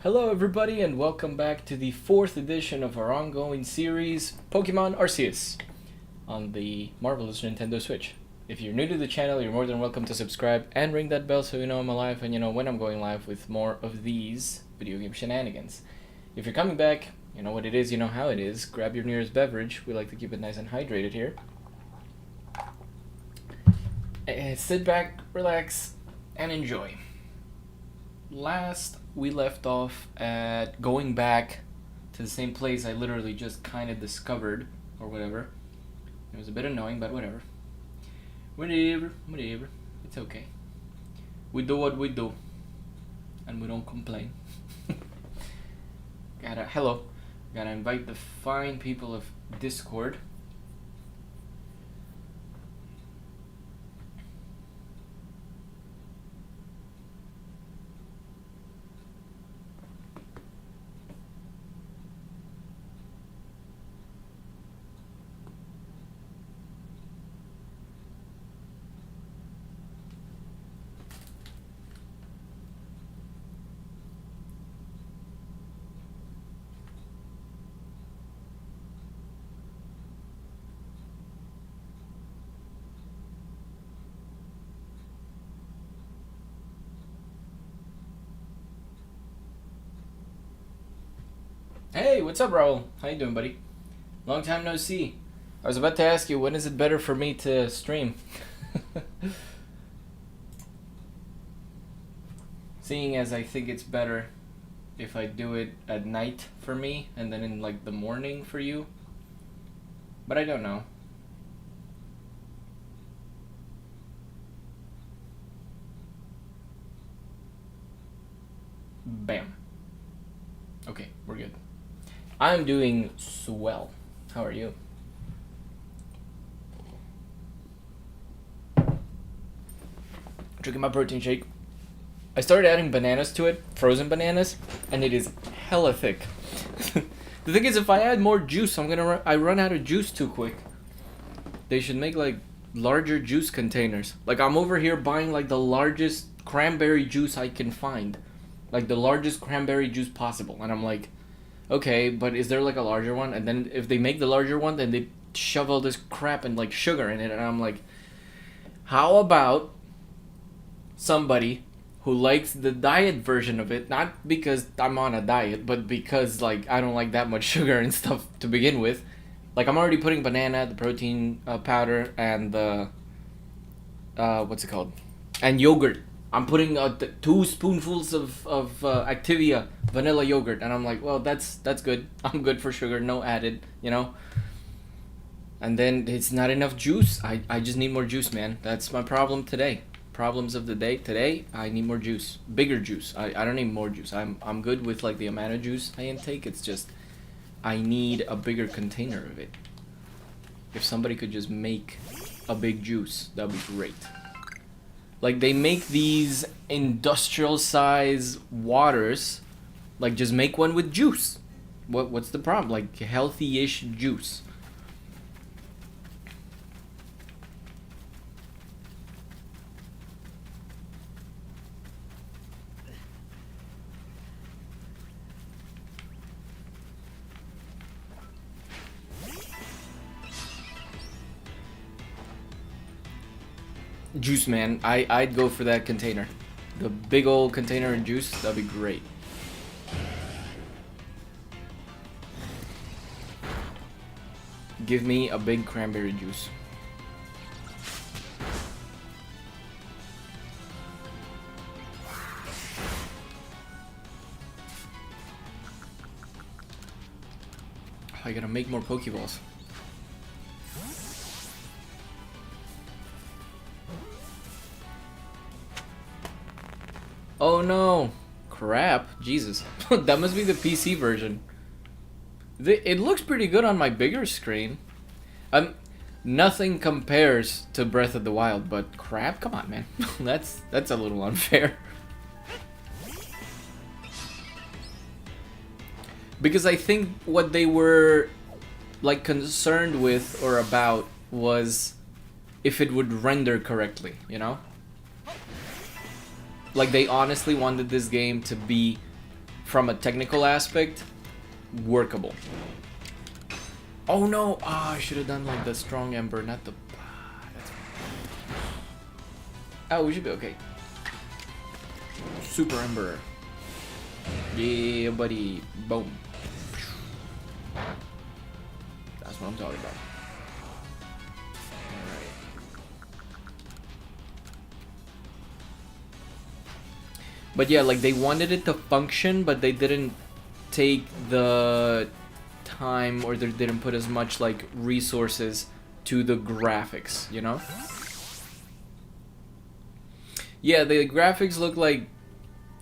Hello everybody and welcome back to the 4th edition of our ongoing series, Pokemon Arceus, on the marvelous Nintendo Switch. If you're new to the channel, you're more than welcome to subscribe and ring that bell so you know I'm alive and you know when I'm going live with more of these video game shenanigans. If you're coming back, you know what it is, you know how it is. Grab your nearest beverage. We like to keep it nice and hydrated here. And sit back, relax, and enjoy. Last we left off at going back to the same place I literally just kind of discovered, or whatever. It was a bit annoying, but whatever. Whatever. It's okay. We do what we do, and we don't complain. Gotta invite the fine people of Discord. Hey, what's up, Raul? How you doing, buddy? Long time no see. I was about to ask you, when is it better for me to stream? Seeing as I think it's better if I do it at night for me, and then in like the morning for you. But I don't know. Bam. Okay, we're good. I'm doing swell. How are you? Drinking my protein shake. I started adding bananas to it, frozen bananas, and it is hella thick. The thing is, if I add more juice, I run out of juice too quick. They should make like larger juice containers. Like I'm over here buying like the largest cranberry juice I can find. Like the largest cranberry juice possible, and I'm like, okay, but is there like a larger one? And then if they make the larger one, then they shove all this crap and like sugar in it, and I'm like, how about somebody who likes the diet version of it, not because I'm on a diet, but because like I don't like that much sugar and stuff to begin with. Like I'm already putting banana, the protein powder, and the what's it called, and yogurt. I'm putting 2 spoonfuls of Activia vanilla yogurt, and I'm like, well, that's good. I'm good for sugar, no added, you know. And then it's not enough juice. I just need more juice, man. That's my problem today. Problems of the day today. I need more juice, bigger juice. I don't need more juice. I'm good with like the amount of juice I intake. It's just I need a bigger container of it. If somebody could just make a big juice, that'd be great. Like they make these industrial size waters, like just make one with juice. What's the problem? Like healthy-ish juice. Juice, man. I'd go for that container. The big old container of juice, that'd be great. Give me a big cranberry juice. I gotta make more Pokeballs. Oh no! Crap. Jesus. That must be the PC version. It looks pretty good on my bigger screen. Nothing compares to Breath of the Wild, but crap? Come on, man. That's a little unfair. Because I think what they were like concerned with or about was if it would render correctly, you know? Like they honestly wanted this game to be from a technical aspect, workable. Oh no! I should have done like the strong ember, not the. Oh, we should be okay. Super ember. Yeah, buddy. Boom. That's what I'm talking about. Alright. But yeah, like they wanted it to function, but they didn't take the time, or they didn't put as much like resources to the graphics, you know? Yeah, the graphics look like,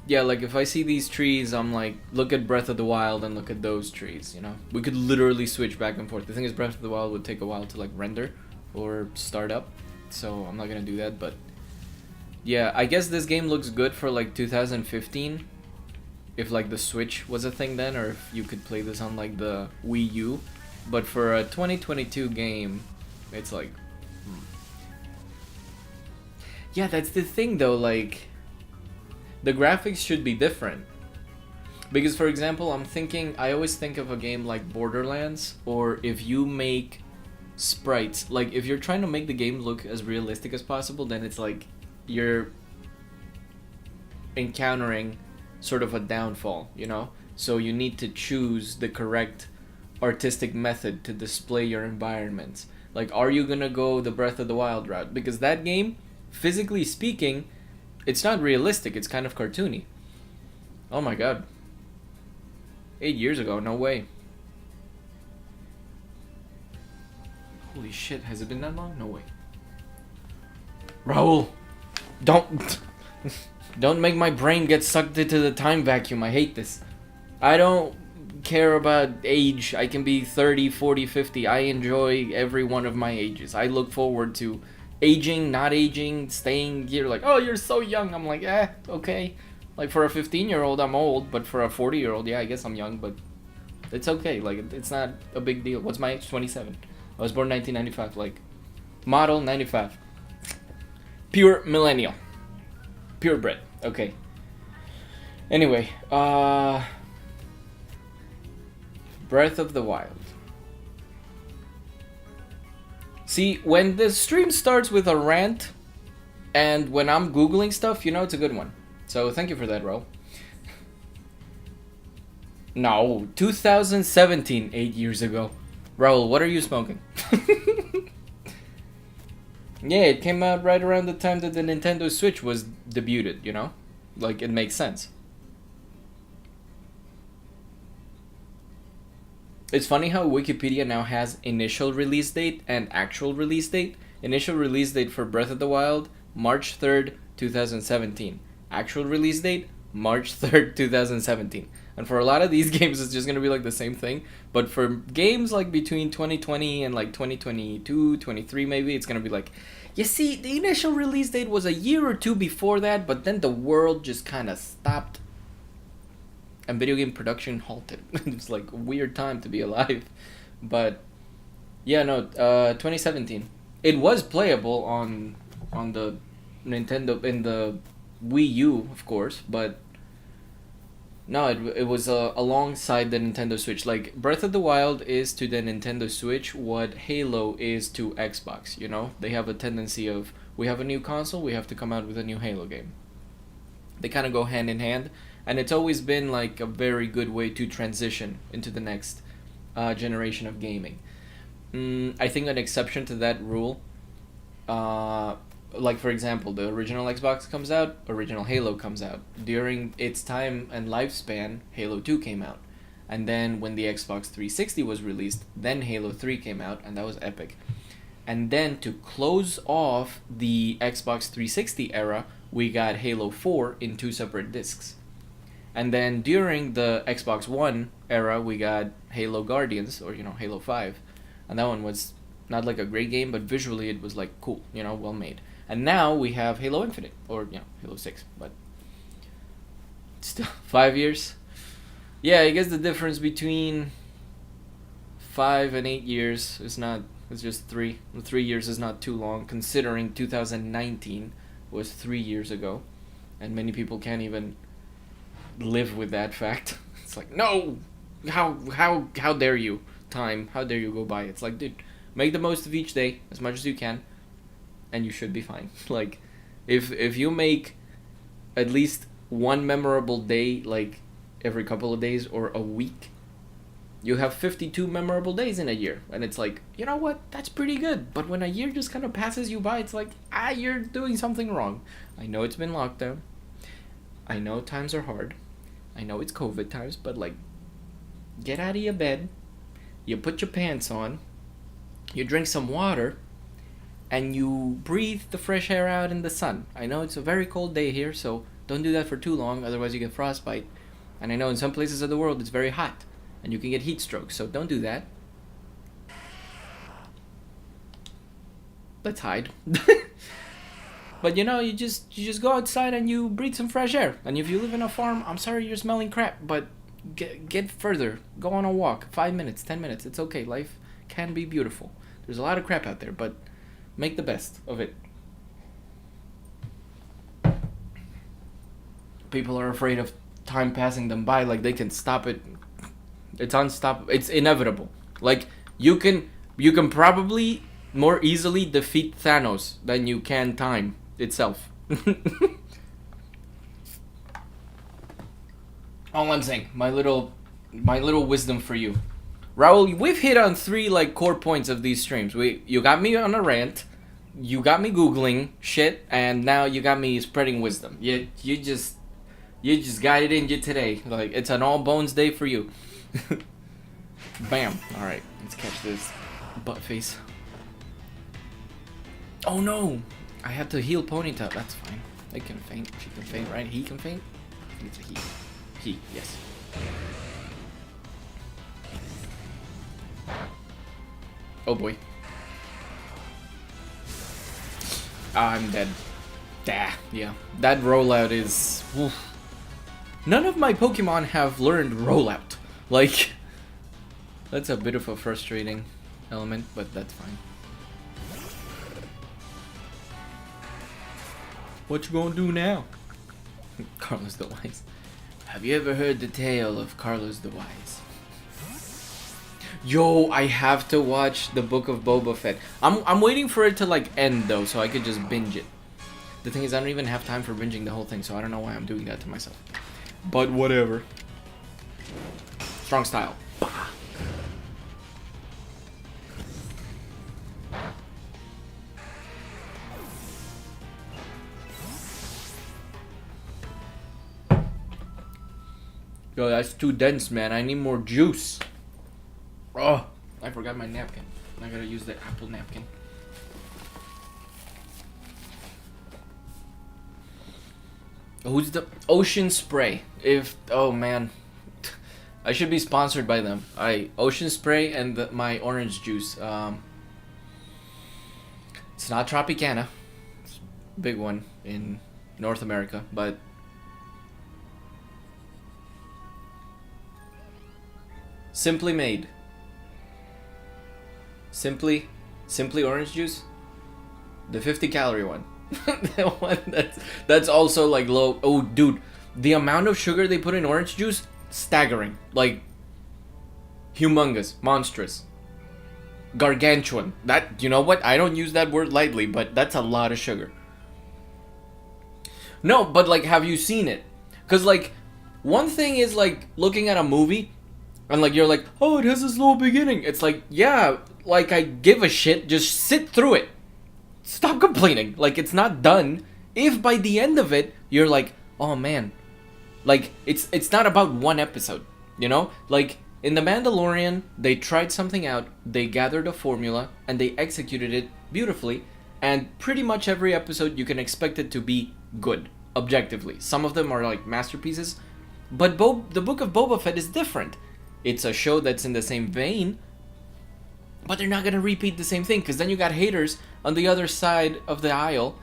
yeah, like if I see these trees, I'm like, look at Breath of the Wild and look at those trees, you know? We could literally switch back and forth. The thing is, Breath of the Wild would take a while to like render or start up, so I'm not gonna do that, but yeah, I guess this game looks good for like 2015, if like the Switch was a thing then, or if you could play this on like the Wii U, but for a 2022 game, it's like, yeah, that's the thing though, like, the graphics should be different. Because for example, I always think of a game like Borderlands, or if you make sprites, like if you're trying to make the game look as realistic as possible, then it's like you're encountering sort of a downfall, you know? So you need to choose the correct artistic method to display your environments. Like, are you gonna go the Breath of the Wild route? Because that game, physically speaking, it's not realistic, it's kind of cartoony. Oh my god. 8 years ago, no way. Holy shit, has it been that long? No way. Raul, don't make my brain get sucked into the time vacuum. I hate this. I don't care about age. I can be 30, 40, 50. I enjoy every one of my ages. I look forward to aging, not aging, staying here. Like, oh, you're so young. I'm like, okay. Like, for a 15-year-old, I'm old. But for a 40-year-old, yeah, I guess I'm young. But it's okay. Like, it's not a big deal. What's my age? 27. I was born 1995. Like, model 95. Pure millennial. Purebred. Okay. Anyway, Breath of the Wild. See, when the stream starts with a rant, and when I'm Googling stuff, you know it's a good one. So thank you for that, Ro. No, 2017, 8 years ago. Raul, what are you smoking? Yeah, it came out right around the time that the Nintendo Switch was debuted, you know? Like, it makes sense. It's funny how Wikipedia now has initial release date and actual release date. Initial release date for Breath of the Wild, March 3rd, 2017. Actual release date, March 3rd, 2017. And for a lot of these games, it's just going to be like the same thing. But for games like between 2020 and like 2022, 23 maybe, it's going to be like, you see, the initial release date was a year or two before that, but then the world just kind of stopped. And video game production halted. It's like a weird time to be alive. But, yeah, no, 2017. It was playable on the Nintendo, in the Wii U, of course, but no, it was alongside the Nintendo Switch. Like, Breath of the Wild is to the Nintendo Switch what Halo is to Xbox, you know? They have a tendency of, we have a new console, we have to come out with a new Halo game. They kind of go hand in hand, and it's always been like a very good way to transition into the next generation of gaming. I think an exception to that rule, like for example, the original Xbox comes out, original Halo comes out. During its time and lifespan, Halo 2 came out. And then when the Xbox 360 was released, then Halo 3 came out, and that was epic. And then to close off the Xbox 360 era, we got Halo 4 in 2 separate discs. And then during the Xbox One era, we got Halo Guardians, or, you know, Halo 5. And that one was not like a great game, but visually it was like cool, you know, well made. And now we have Halo Infinite, or, you know, Halo 6, but still 5 years. Yeah, I guess the difference between 5 and 8 years is not, it's just 3. 3 years is not too long, considering 2019 was 3 years ago, and many people can't even live with that fact. It's like, no, how dare you, time? How dare you go by? It's like, dude, make the most of each day as much as you can, and you should be fine. Like, if you make at least one memorable day, like every couple of days or a week, you have 52 memorable days in a year. And it's like, you know what? That's pretty good. But when a year just kind of passes you by, it's like, you're doing something wrong. I know it's been lockdown. I know times are hard. I know it's COVID times, but like, get out of your bed. You put your pants on. You drink some water. And you breathe the fresh air out in the sun. I know it's a very cold day here, so don't do that for too long, otherwise you get frostbite. And I know in some places of the world it's very hot. And you can get heat strokes, so don't do that. Let's hide. But you know, you just go outside and you breathe some fresh air. And if you live in a farm, I'm sorry you're smelling crap, but get further. Go on a walk. 5 minutes, 10 minutes. It's okay. Life can be beautiful. There's a lot of crap out there, but make the best of it. People are afraid of time passing them by, like they can stop it. It's unstoppable. It's inevitable. Like, you can probably more easily defeat Thanos than you can time itself. All I'm saying, my little wisdom for you. Raul, we've hit on 3 like core points of these streams. You got me on a rant, you got me Googling shit, and now you got me spreading wisdom. You just got it in you today. Like, it's an all bones day for you. Bam. Alright, let's catch this butt face. Oh no! I have to heal Ponytail. That's fine. They can faint. She can faint, right? He can faint? I think it's a he. He, yes. Oh boy. I'm dead. Yeah. That rollout is... Oof. None of my Pokemon have learned rollout. Like, that's a bit of a frustrating element, but that's fine. What you gonna do now? Carlos the Wise. Have you ever heard the tale of Carlos the Wise? Yo, I have to watch the Book of Boba Fett. I'm waiting for it to like end though, so I could just binge it. The thing is, I don't even have time for binging the whole thing, so I don't know why I'm doing that to myself. But whatever. Strong style. Yo, that's too dense, man. I need more juice. Oh, I forgot my napkin. I gotta use the apple napkin. Who's the Ocean Spray? Oh man, I should be sponsored by them. Ocean Spray and my orange juice. It's not Tropicana. It's a big one in North America, but Simply Made. Simply orange juice. The 50-calorie one. The one that's also like low. Oh, dude, the amount of sugar they put in orange juice, staggering. Like, humongous, monstrous, gargantuan. That, you know what? I don't use that word lightly, but that's a lot of sugar. No, but like, have you seen it? Because like, one thing is like looking at a movie, and like you're like, oh, it has a slow beginning. It's like, yeah, like I give a shit. Just sit through it. Stop complaining. Like, it's not done. If by the end of it you're like, oh man, like it's not about one episode, you know? Like in The Mandalorian, they tried something out, they gathered a formula, and they executed it beautifully. And pretty much every episode you can expect it to be good, objectively. Some of them are like masterpieces, but the Book of Boba Fett is different. It's a show that's in the same vein, but they're not gonna repeat the same thing, because then you got haters on the other side of the aisle,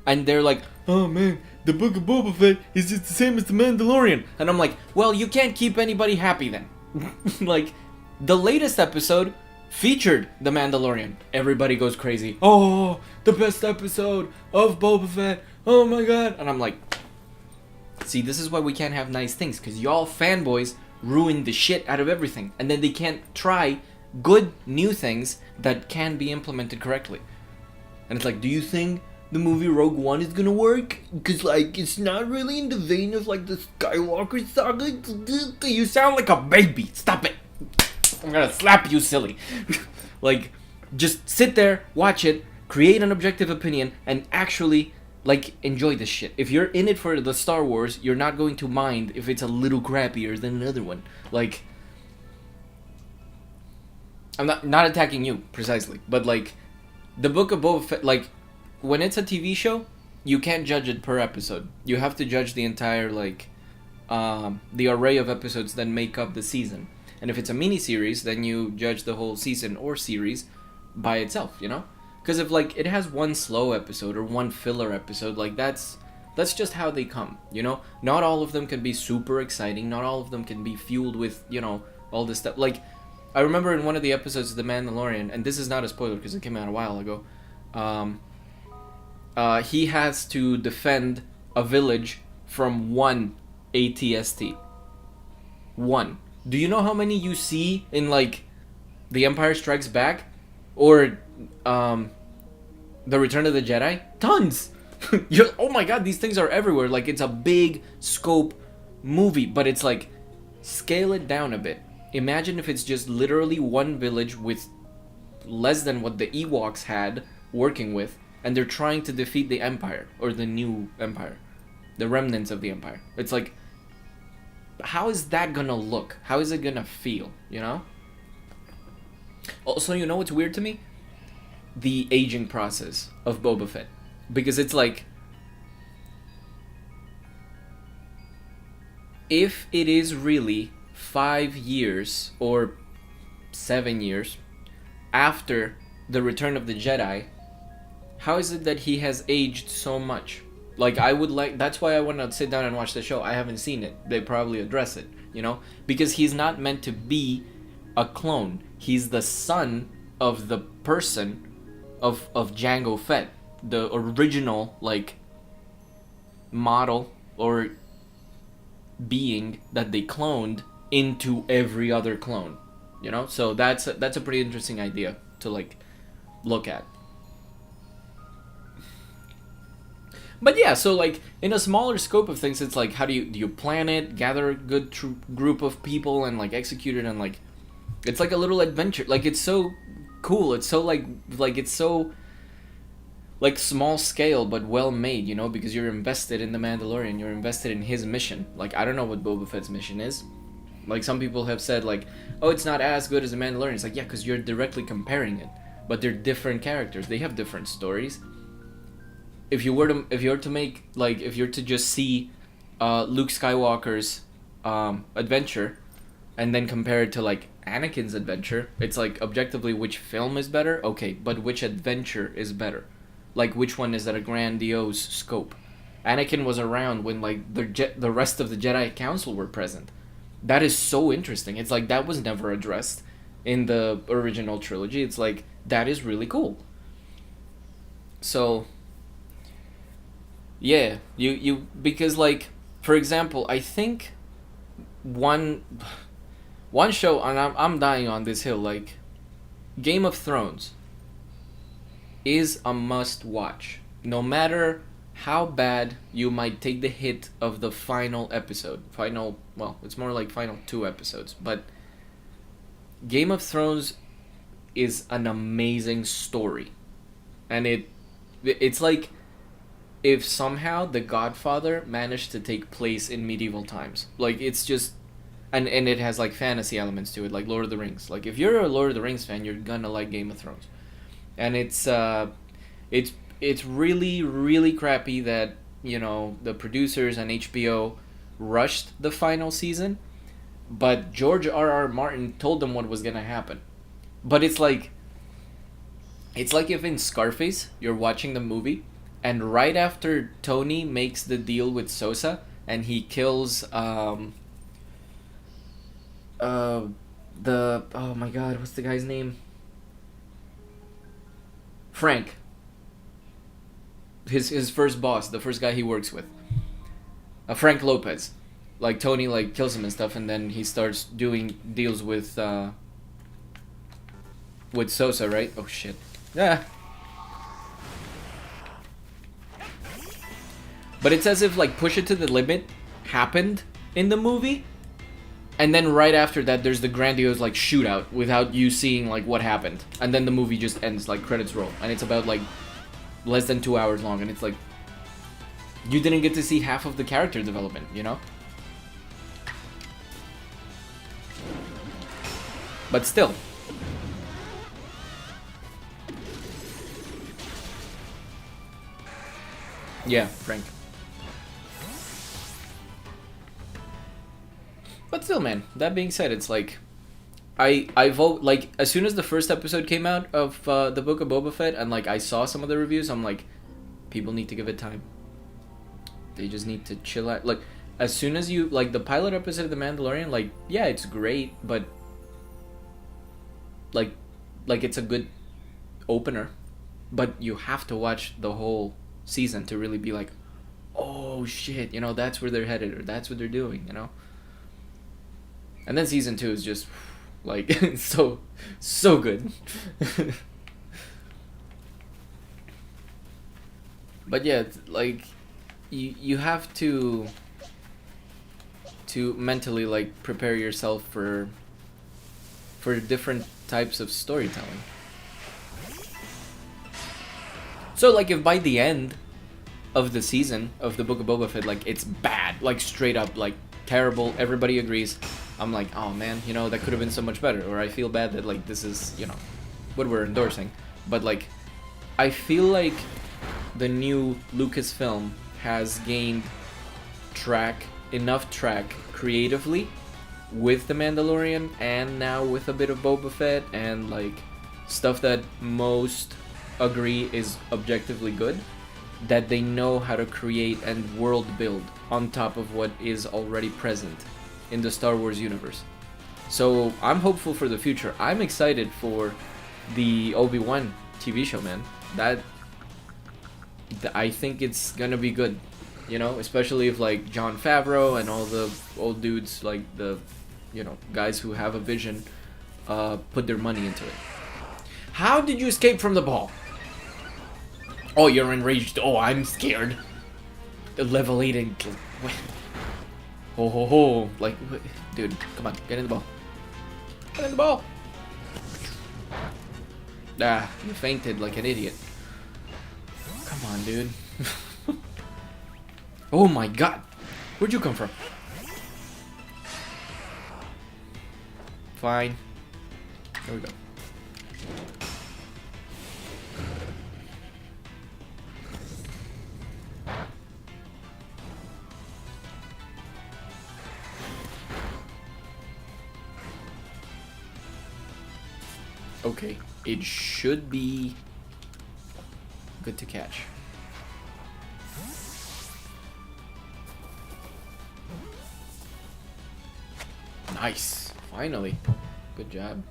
and they're like, oh man, the Book of Boba Fett is just the same as The Mandalorian. And I'm like, well, you can't keep anybody happy then. Like, the latest episode featured The Mandalorian. Everybody goes crazy. Oh, the best episode of Boba Fett. Oh my god. And I'm like, See, this is why we can't have nice things, because y'all fanboys ruin the shit out of everything, and then they can't try good new things that can be implemented correctly. And it's like, do you think the movie Rogue One is gonna work? Because, like, it's not really in the vein of, like, the Skywalker saga. You sound like a baby. Stop it. I'm gonna slap you, silly. Like, just sit there, watch it, create an objective opinion, and actually, like, enjoy this shit. If you're in it for the Star Wars, you're not going to mind if it's a little crappier than another one. Like, I'm not attacking you, precisely, but, like, the Book of Boba Fett, like, when it's a TV show, you can't judge it per episode. You have to judge the entire, like, the array of episodes that make up the season. And if it's a mini-series, then you judge the whole season or series by itself, you know? Because if, like, it has one slow episode or one filler episode, like, that's just how they come, you know? Not all of them can be super exciting. Not all of them can be fueled with, you know, all this stuff. Like, I remember in one of the episodes of The Mandalorian, and this is not a spoiler because it came out a while ago, he has to defend a village from one ATST. One. Do you know how many you see in, like, The Empire Strikes Back? Or, The Return of the Jedi? Tons! Oh my god, these things are everywhere. Like, it's a big scope movie, but it's like, scale it down a bit. Imagine if it's just literally one village with less than what the Ewoks had working with, and they're trying to defeat the Empire, or the new Empire, the remnants of the Empire. It's like, how is that gonna look? How is it gonna feel, you know? Also, you know what's weird to me? The aging process of Boba Fett. Because it's like, if it is really 5 years or 7 years after the Return of the Jedi, how is it that he has aged so much? Like, that's why I want to sit down and watch the show. I haven't seen it. They probably address it, you know? Because he's not meant to be a clone. He's the son of the person of Jango Fett, the original, like, model or being that they cloned into every other clone, you know? So that's a pretty interesting idea to, like, look at. But yeah, so, like, in a smaller scope of things, it's like, how do you plan it, gather a good group of people, and, like, execute it, and, like, it's like a little adventure. Like, it's so cool. It's so, like it's so, like, small scale, but well made, you know, because you're invested in the Mandalorian. You're invested in his mission. Like, I don't know what Boba Fett's mission is. Like, some people have said, like, oh, it's not as good as the Mandalorian. It's like, yeah, because you're directly comparing it. But they're different characters. They have different stories. If you were to just see Luke Skywalker's adventure and then compare it to, like, Anakin's adventure, it's like, objectively, which film is better? Okay, but which adventure is better? Like, which one is at a grandiose scope? Anakin was around when, like, the rest of the Jedi Council were present. That is so interesting. It's like, that was never addressed in the original trilogy. It's like, that is really cool. So, yeah, you because, like, for example, I think one show, and I'm dying on this hill, like, Game of Thrones is a must watch, no matter how bad you might take the hit of the final episode. Well, it's more like final 2 episodes, but Game of Thrones is an amazing story, and it's like if somehow The Godfather managed to take place in medieval times. Like, it's just, and it has, like, fantasy elements to it, like Lord of the Rings. Like, if you're a Lord of the Rings fan, you're gonna like Game of Thrones. And it's really, really crappy that, you know, the producers and HBO rushed the final season, but George R.R. Martin told them what was gonna happen. But it's like if in Scarface, you're watching the movie, and right after Tony makes the deal with Sosa, and he kills, oh my god, what's the guy's name? Frank. His first boss, the first guy he works with. Frank Lopez. Like Tony like kills him and stuff, and then he starts doing deals with Sosa, right? Oh shit. Yeah. But it's as if like Push It to the Limit happened in the movie, and then right after that there's the grandiose like shootout without you seeing like what happened, and then the movie just ends like credits roll, and it's about like less than 2 hours long, and it's like you didn't get to see half of the character development, you know? But still. Yeah, Frank. But still, man, that being said, it's like I vote, like, as soon as the first episode came out of the Book of Boba Fett, and like I saw some of the reviews, I'm like, people need to give it time. They just need to chill out. Like, as soon as you, like, the pilot episode of The Mandalorian, like, yeah, it's great, but like it's a good opener, but you have to watch the whole season to really be like, oh shit, you know, that's where they're headed, or that's what they're doing, you know. And then season 2 is just like so good. But yeah, like you have to mentally like prepare yourself for different types of storytelling. So like if by the end of the season of the Book of Boba Fett, like it's bad, like straight up like terrible, everybody agrees, I'm like, oh man, you know, that could have been so much better, or I feel bad that like this is, you know, what we're endorsing. But like I feel like the new Lucasfilm has gained enough track creatively with The Mandalorian, and now with a bit of Boba Fett, and like stuff that most agree is objectively good, that they know how to create and world build on top of what is already present in the Star Wars universe. So I'm hopeful for the future. I'm excited for the Obi-Wan TV show, man. I think it's gonna be good, you know, especially if like Jon Favreau and all the old dudes, like the, you know, guys who have a vision, put their money into it. How did you escape from the ball? Oh, you're enraged. Oh, I'm scared. Level 8 and... Ho ho ho. Like, dude, come on, get in the ball. Get in the ball. Ah, you fainted like an idiot. Come on, dude. Oh my god. Where'd you come from? Fine. Here we go. Okay, it should be good to catch. Nice, finally. Good job.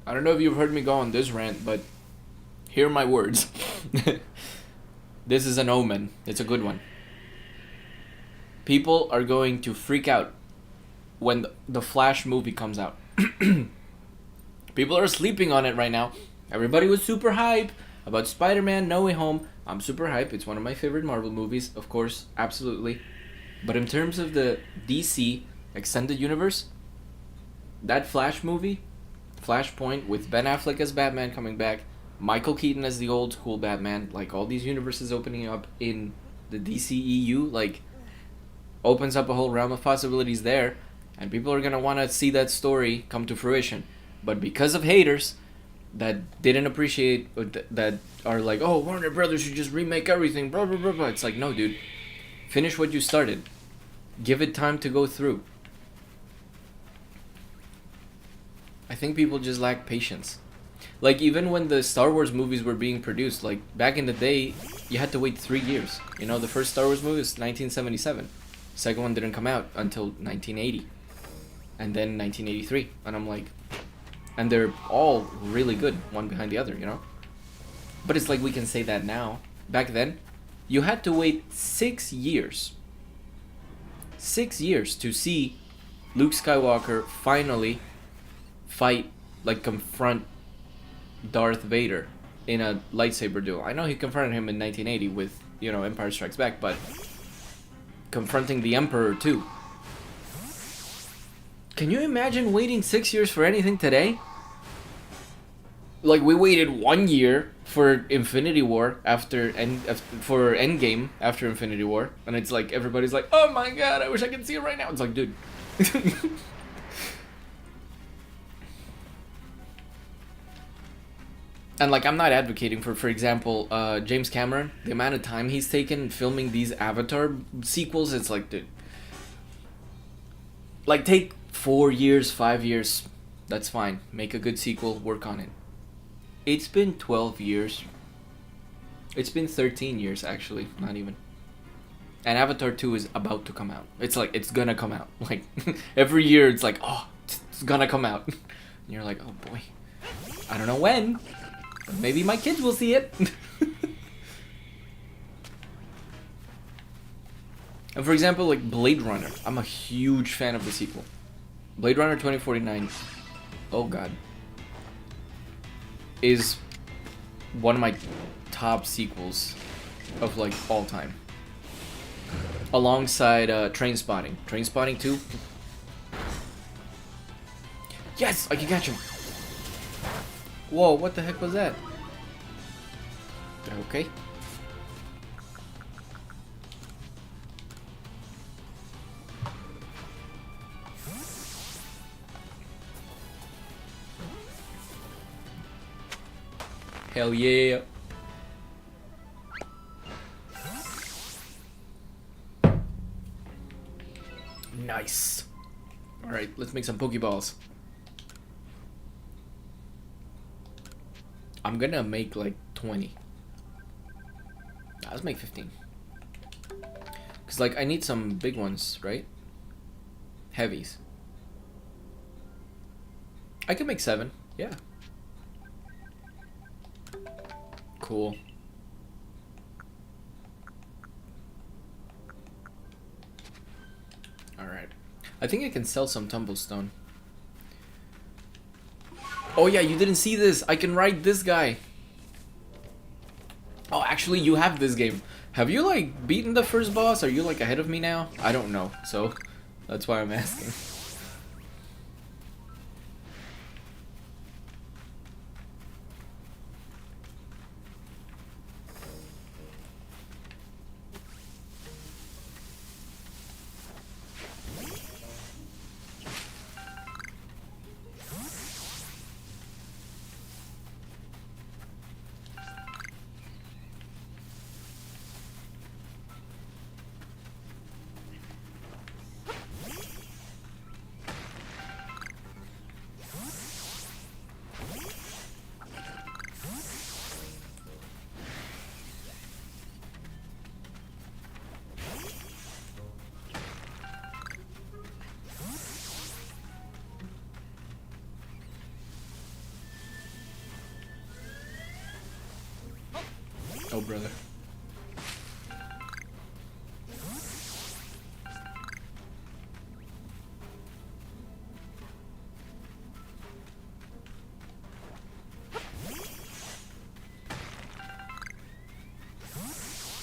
I don't know if you've heard me go on this rant, but hear my words. This is an omen. It's a good one. People are going to freak out when the Flash movie comes out. People are sleeping on it right now. Everybody was super hype about Spider-Man No Way Home. I'm super hype. It's one of my favorite Marvel movies, of course, absolutely. But in terms of the DC extended universe, that Flash movie, Flashpoint, with Ben Affleck as Batman coming back, Michael Keaton as the old school Batman, like all these universes opening up in the DCEU, like opens up a whole realm of possibilities there, and people are going to want to see that story come to fruition. But because of haters that didn't appreciate, or that are like, oh, Warner Brothers should just remake everything, blah, blah, blah, blah. It's like, no, dude. Finish what you started. Give it time to go through. I think people just lack patience. Like, even when the Star Wars movies were being produced, like, back in the day, you had to wait 3 years. You know, the first Star Wars movie was 1977. The second one didn't come out until 1980. and then 1983, and I'm like, and they're all really good, one behind the other, you know. But it's like we can say that now. Back then, you had to wait 6 years. 6 years to see Luke Skywalker finally fight, like confront Darth Vader in a lightsaber duel. I know he confronted him in 1980 with, you know, Empire Strikes Back, but confronting the Emperor too. Can you imagine waiting 6 years for anything today? Like, we waited 1 year for Infinity War for Endgame after Infinity War, and it's like everybody's like, oh my god, I wish I could see it right now. It's like, dude. And like, I'm not advocating for example, James Cameron, the amount of time he's taken filming these Avatar sequels. It's like, dude, like, take 4 years, 5 years, that's fine. Make a good sequel, work on it. It's been 12 years. It's been 13 years, actually, not even. And Avatar 2 is about to come out. It's like, it's gonna come out. Like, every year it's like, oh, it's gonna come out. And you're like, oh boy, I don't know when, but maybe my kids will see it. And for example, like Blade Runner, I'm a huge fan of the sequel. Blade Runner 2049, oh god, is one of my top sequels of like all time. Alongside Trainspotting. Trainspotting 2. Yes, I can catch him. Whoa, what the heck was that? Okay. Hell yeah. Nice. Alright, let's make some Pokeballs. I'm gonna make like 20. Let's make 15. Cause like I need some big ones, right? Heavies. I can make 7, yeah. Cool. Alright. I think I can sell some tumblestone. Oh yeah, you didn't see this. I can ride this guy. Oh, actually, you have this game. Have you, like, beaten the first boss? Are you, like, ahead of me now? I don't know, so that's why I'm asking. Oh, brother.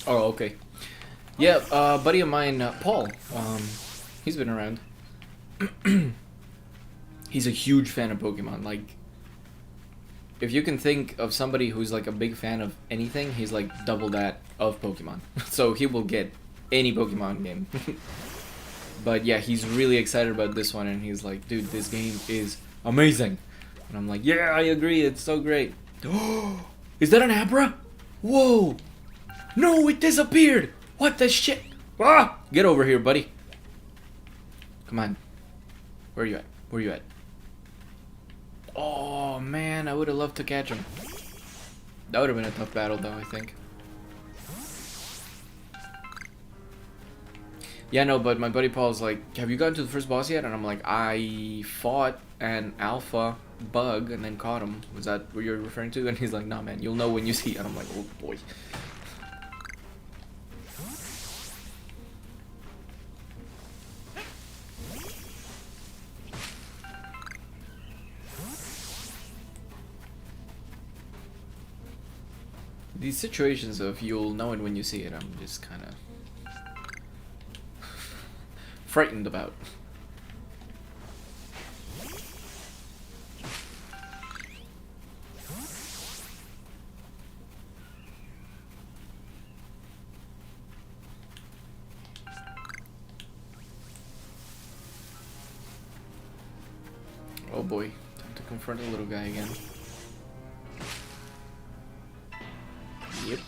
Oh, okay. Yeah, buddy of mine, Paul, he's been around. He's a huge fan of Pokemon, like, if you can think of somebody who's like a big fan of anything, he's like double that of Pokemon. So he will get any Pokemon game. But yeah, he's really excited about this one, and he's like, dude, this game is amazing. And I'm like, yeah, I agree, it's so great. Is that an Abra? Whoa! No, it disappeared! What the shit? Ah! Get over here, buddy. Come on. Where are you at? Where are you at? Oh man, I would have loved to catch him. That would have been a tough battle though, I think. Yeah, no, but my buddy Paul's like, have you gotten to the first boss yet? And I'm like, I fought an alpha bug and then caught him. Was that what you're referring to? And he's like, nah, man, you'll know when you see it. And I'm like, oh boy. These situations of you'll know it when you see it, I'm just kind of frightened about. Oh boy, time to confront the little guy again. Yep.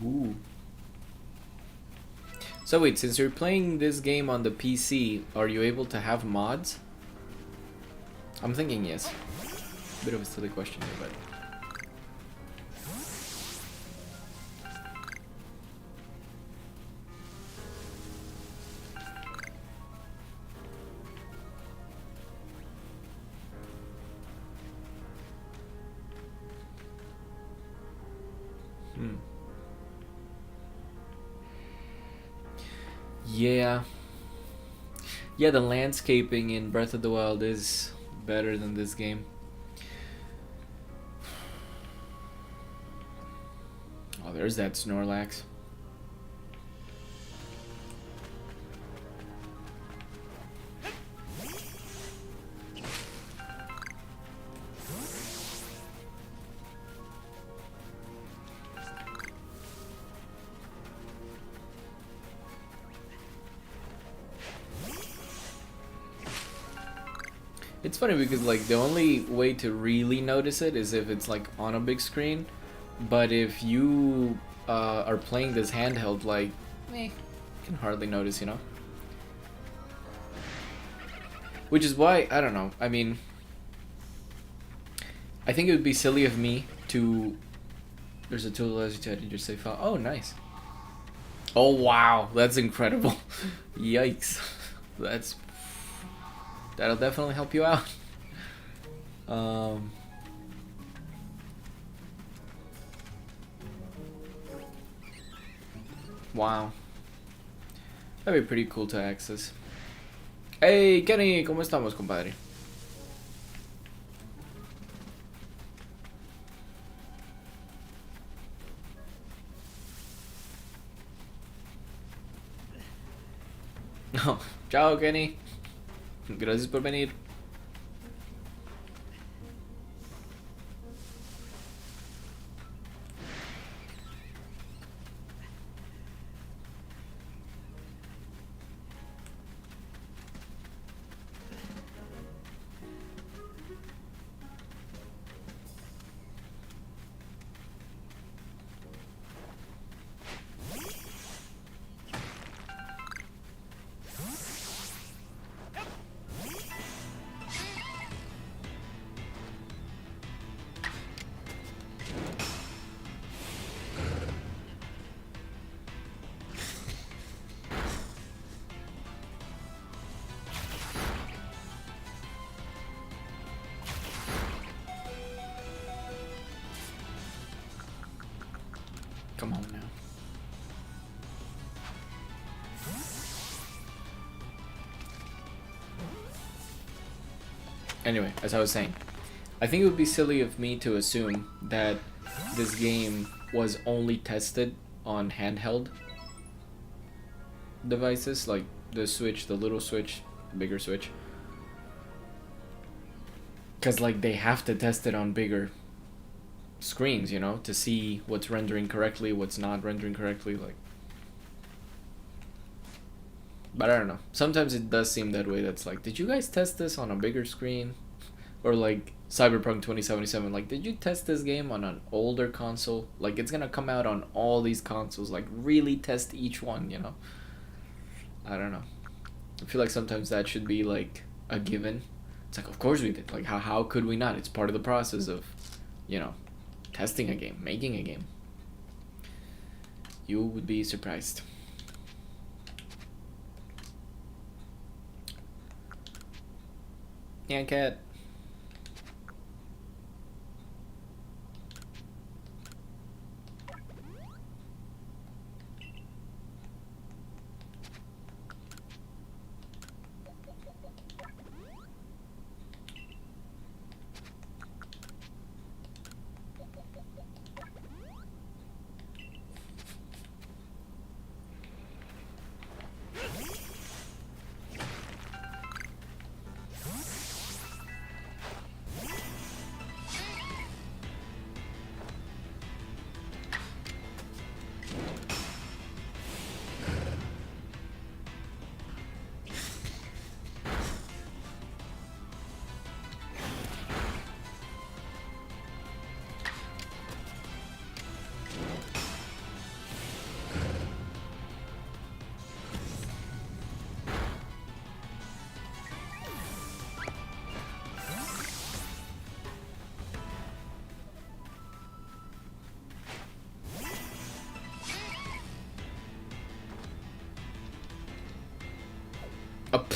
Ooh. So wait, since you're playing this game on the PC, are you able to have mods? I'm thinking yes. Bit of a silly question here, but... Yeah. Yeah, the landscaping in Breath of the Wild is better than this game. Oh, there's that Snorlax. It's funny because like the only way to really notice it is if it's like on a big screen, but if you are playing this handheld, like, you can hardly notice, you know? Which is why, I don't know, I mean, I think it would be silly of me to... There's a tool that allows you to edit your save file. Oh, nice. Oh, wow, that's incredible. Yikes. That'll definitely help you out. Wow. That'd be pretty cool to access. Hey, Kenny, ¿cómo estamos, compadre? Oh, chao, Kenny. Gracias por venir. Come on now. Anyway, as I was saying, I think it would be silly of me to assume that this game was only tested on handheld devices, like the Switch, the little Switch, the bigger Switch. Because, like, they have to test it on bigger screens, you know, to see what's rendering correctly, what's not rendering correctly, like... But I don't know. Sometimes it does seem that way. That's like, did you guys test this on a bigger screen? Or like Cyberpunk 2077. Like, did you test this game on an older console? Like, it's gonna come out on all these consoles. Like, really test each one, you know? I don't know. I feel like sometimes that should be like a given. It's like, of course we did. Like, how could we not? It's part of the process of, you know, testing a game, making a game. You would be surprised. Yeah, cat. Up.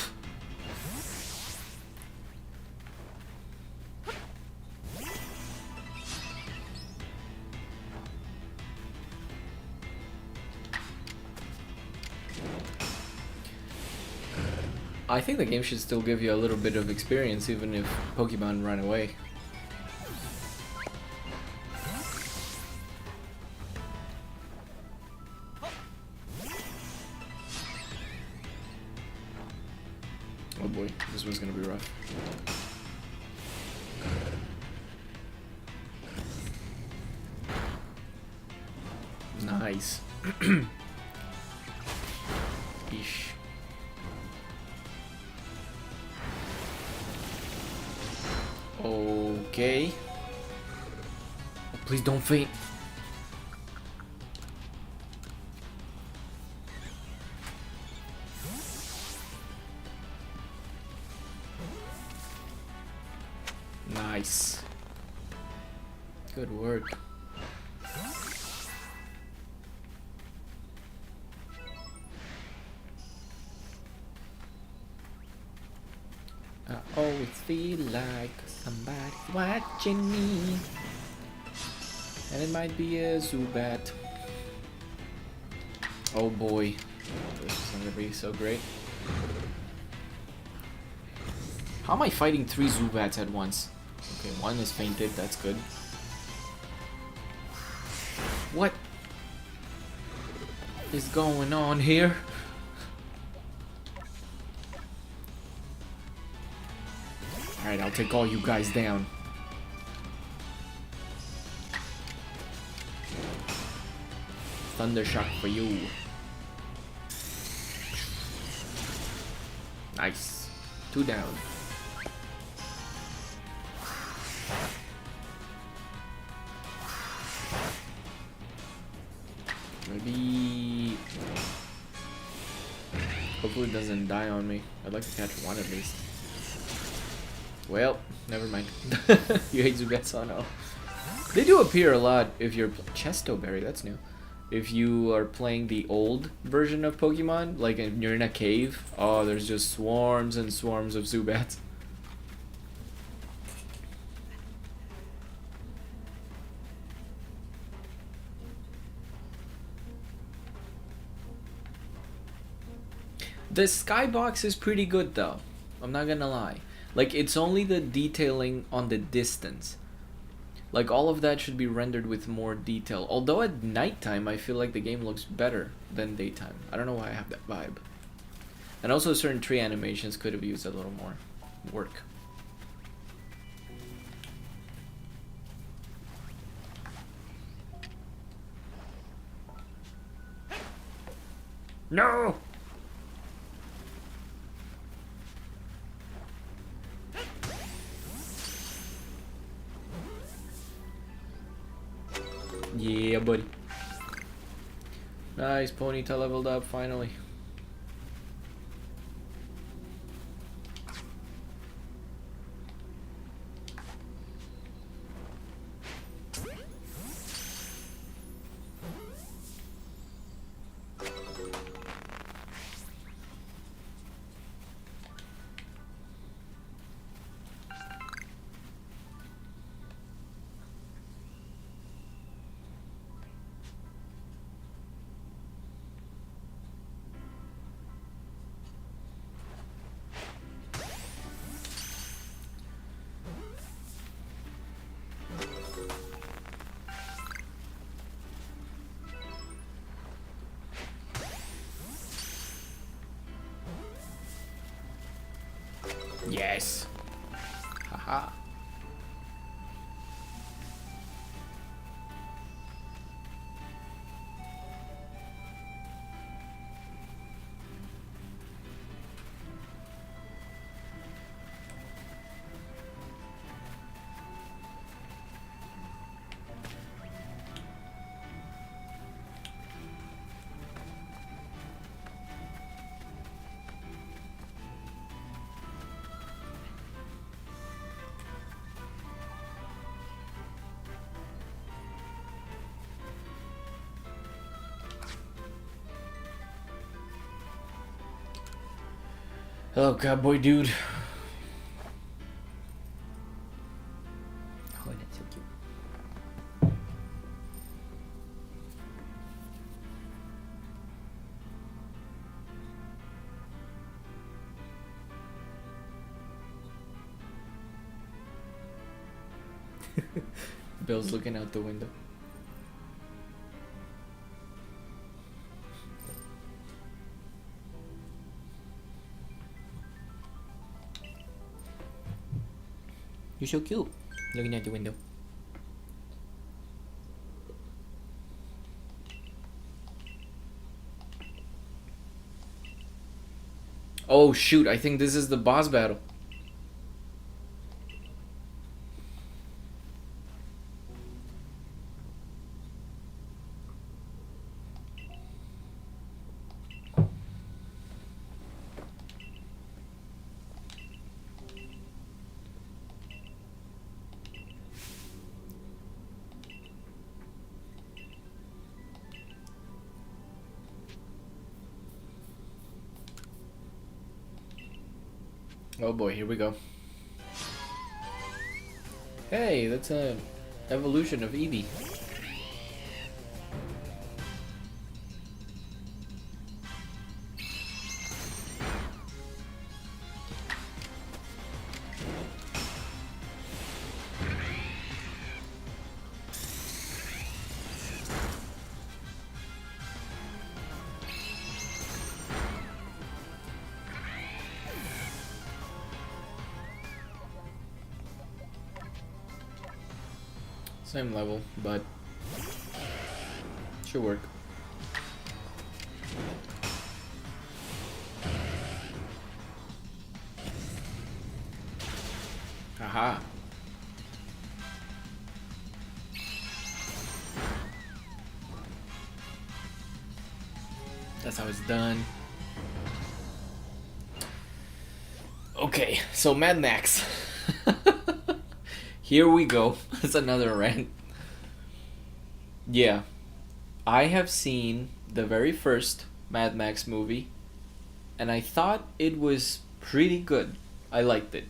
I think the game should still give you a little bit of experience even if Pokemon run away. Oh boy, this one's gonna be rough. Nice. Eesh. Okay. Oh, please don't faint. Nice. Good work. I always feel like somebody's watching me. And it might be a Zubat. Oh boy. This is gonna be so great. How am I fighting 3 Zubats at once? Okay, one is fainted, that's good. What is going on here? Alright, I'll take all you guys down. Thunder shock for you. Nice. 2 down. Maybe... Hopefully it doesn't die on me. I'd like to catch one at least. Well, never mind. You hate Zubats, oh no. They do appear a lot if you're... Chesto Berry, that's new. If you are playing the old version of Pokemon, like you're in a cave, oh, there's just swarms and swarms of Zubats. The skybox is pretty good though, I'm not gonna lie. Like, it's only the detailing on the distance. Like, all of that should be rendered with more detail. Although at nighttime, I feel like the game looks better than daytime. I don't know why I have that vibe. And also certain tree animations could have used a little more work. No! Yeah, buddy. Nice, Ponyta leveled up finally. Yes. Haha. Oh, cowboy dude. Oh, that's so cute. Bill's looking out the window. You're so cute, looking out the window. Oh shoot, I think this is the boss battle. Oh boy, here we go. Hey, that's a evolution of Eevee. Same level, but should work. Aha. That's how it's done. Okay, so Mad Max. Here we go. That's another rant. Yeah. I have seen the very first Mad Max movie, and I thought it was pretty good. I liked it.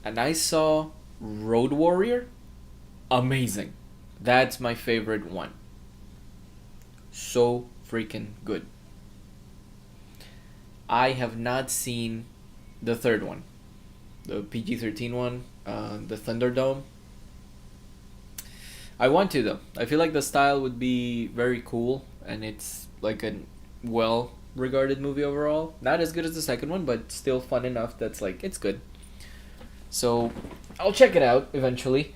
And I saw Road Warrior. Amazing. That's my favorite one. So freaking good. I have not seen the third one. The PG-13 one. The Thunderdome. I want to though. I feel like the style would be very cool, and it's like a well regarded movie overall. Not as good as the second one, but still fun enough that's like it's good. So I'll check it out eventually.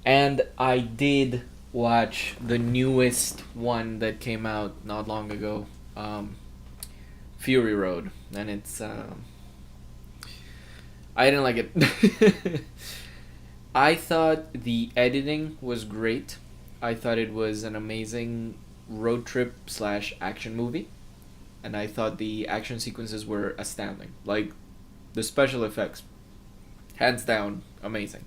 And I did watch the newest one that came out not long ago, Fury Road, and it's I didn't like it. I thought the editing was great I thought it was an amazing road trip slash action movie, and I thought the action sequences were astounding. Like, the special effects, hands down, amazing.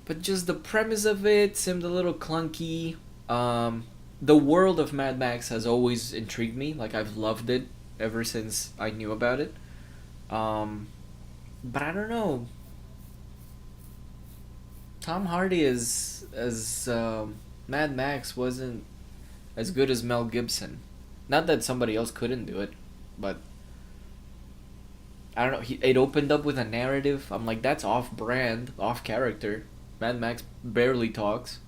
But just the premise of it seemed a little clunky. The world of Mad Max has always intrigued me. Like, I've loved it ever since I knew about it. But I don't know. Tom Hardy as Mad Max wasn't as good as Mel Gibson. Not that somebody else couldn't do it, but I don't know. It opened up with a narrative. I'm like, that's off brand, off character. Mad Max barely talks.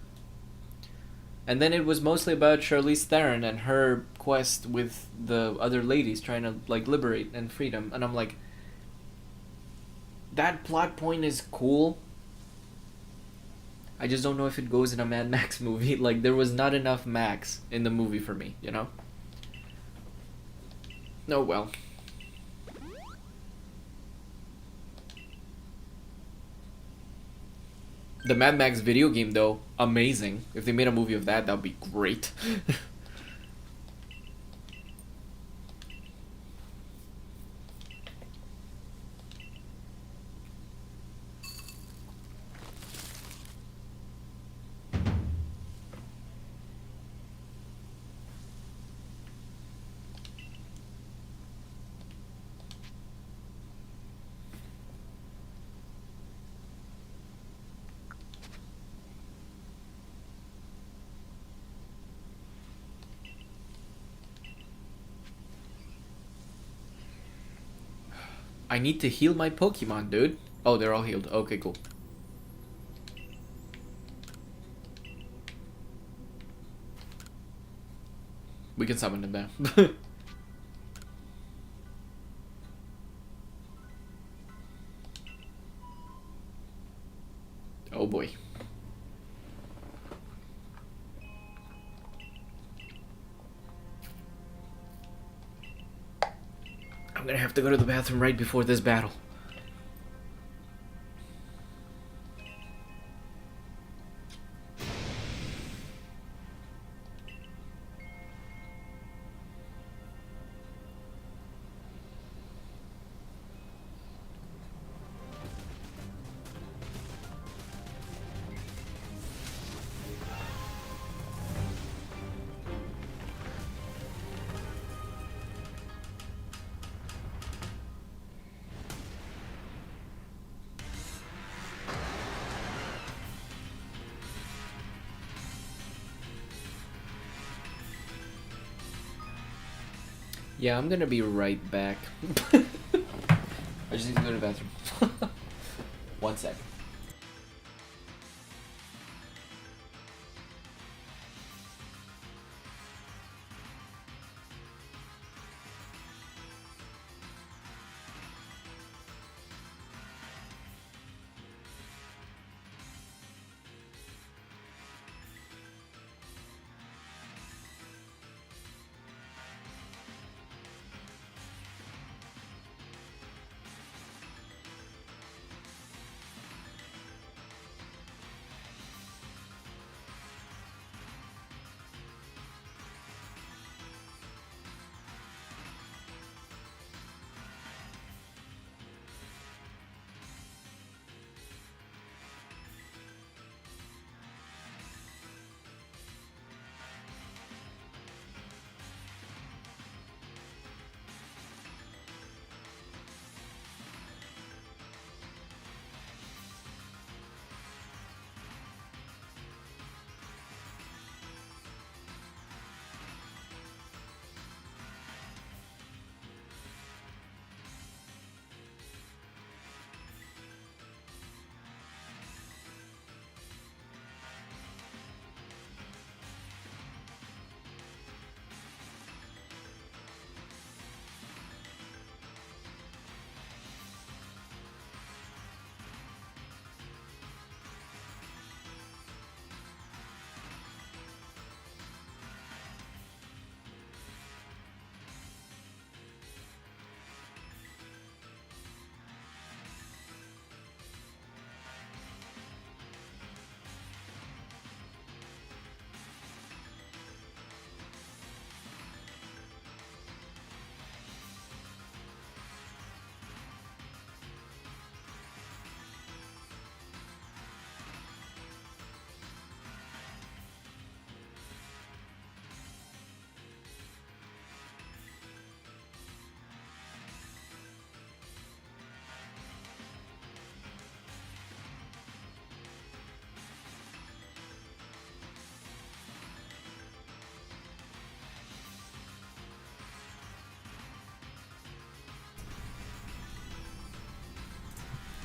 And then it was mostly about Charlize Theron and her quest with the other ladies trying to like liberate and freedom. And I'm like, that plot point is cool. I just don't know if it goes in a Mad Max movie. Like, there was not enough Max in the movie for me, you know? Oh well. The Mad Max video game, though, amazing. If they made a movie of that, that would be great. I need to heal my Pokemon, dude. Oh, they're all healed. Okay, cool. We can summon them now. Oh boy. I'm gonna have to go to the bathroom right before this battle. Yeah, I'm gonna be right back. I just need to go to the bathroom. 1 sec.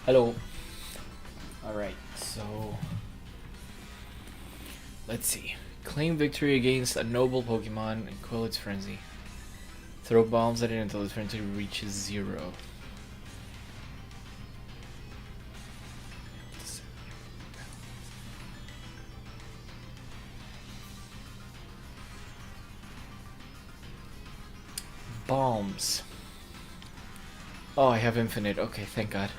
Hello. Alright, so let's see. Claim victory against a noble Pokemon and quell its frenzy. Throw bombs at it until its frenzy reaches 0. Bombs. Oh, I have infinite. Okay, thank God.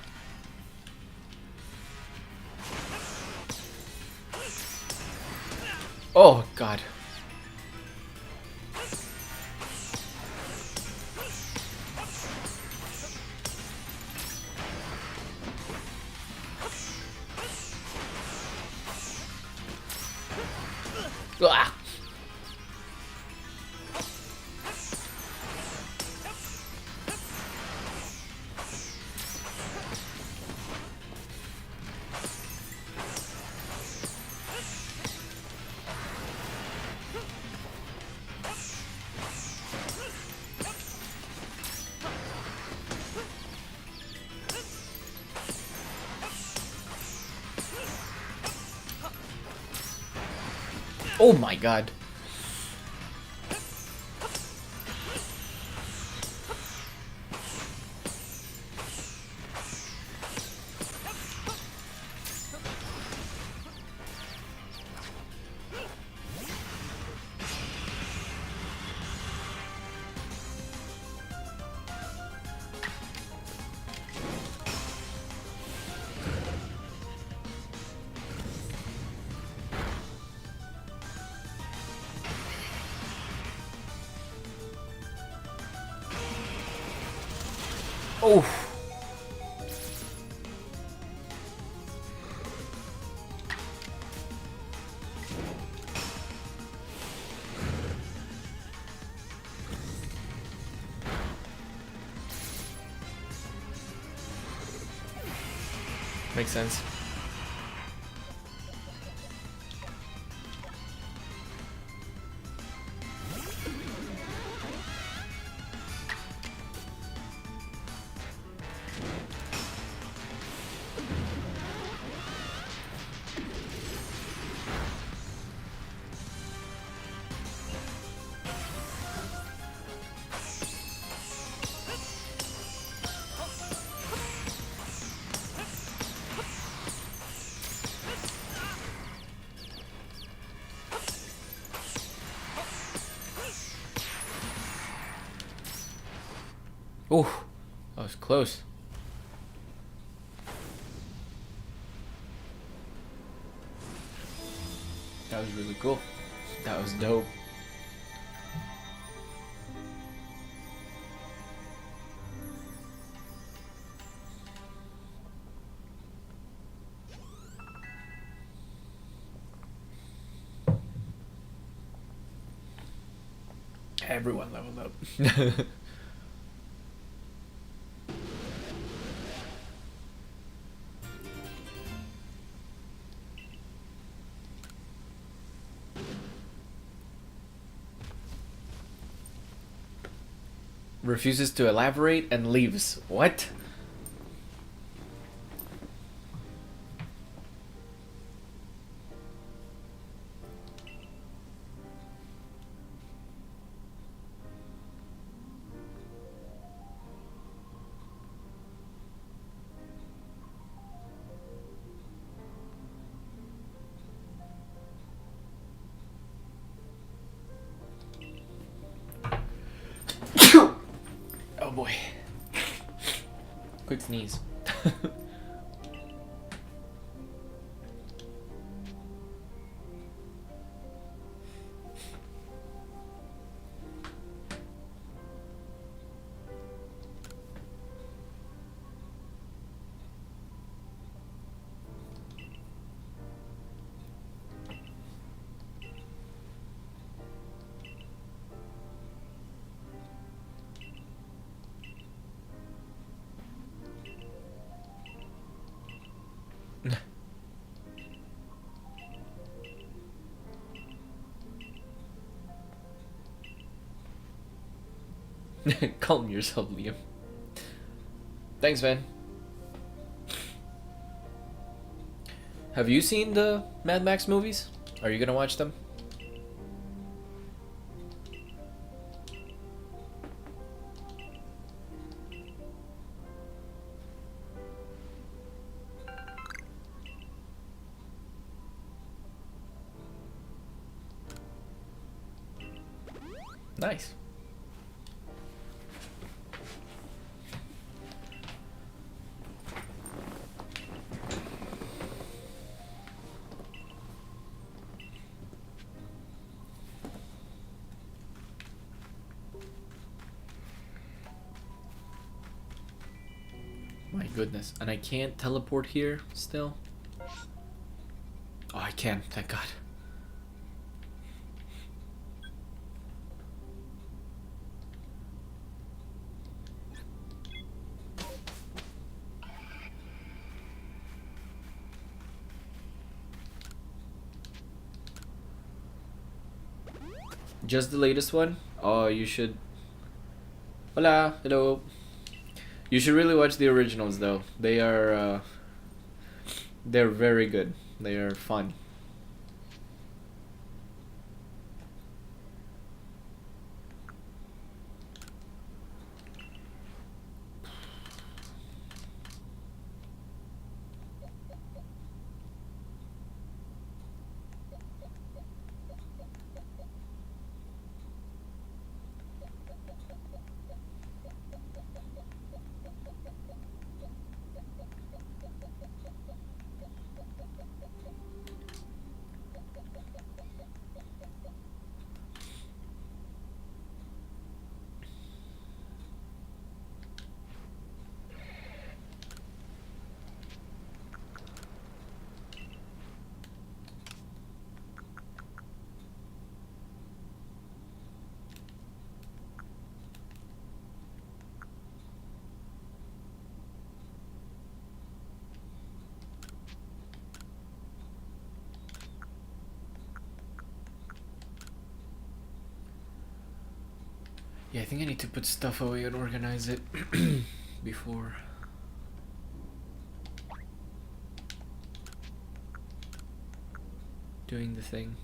Oh, God. Ah. Oh my God. Oh. Makes sense. Oh, that was close. That was really cool. That was dope. Everyone leveled up. Refuses to elaborate and leaves. What? Oh boy. Quick sneeze. Calm yourself, Liam. Thanks, man. Have you seen the Mad Max movies? Are you gonna watch them? Nice. My goodness. And I can't teleport here still? Oh, I can. Thank God. Just the latest one? Oh, you should... Hola! Hello! You should really watch the originals, though. They are, they're very good. They are fun. Yeah, I think I need to put stuff away and organize it before. Doing the thing.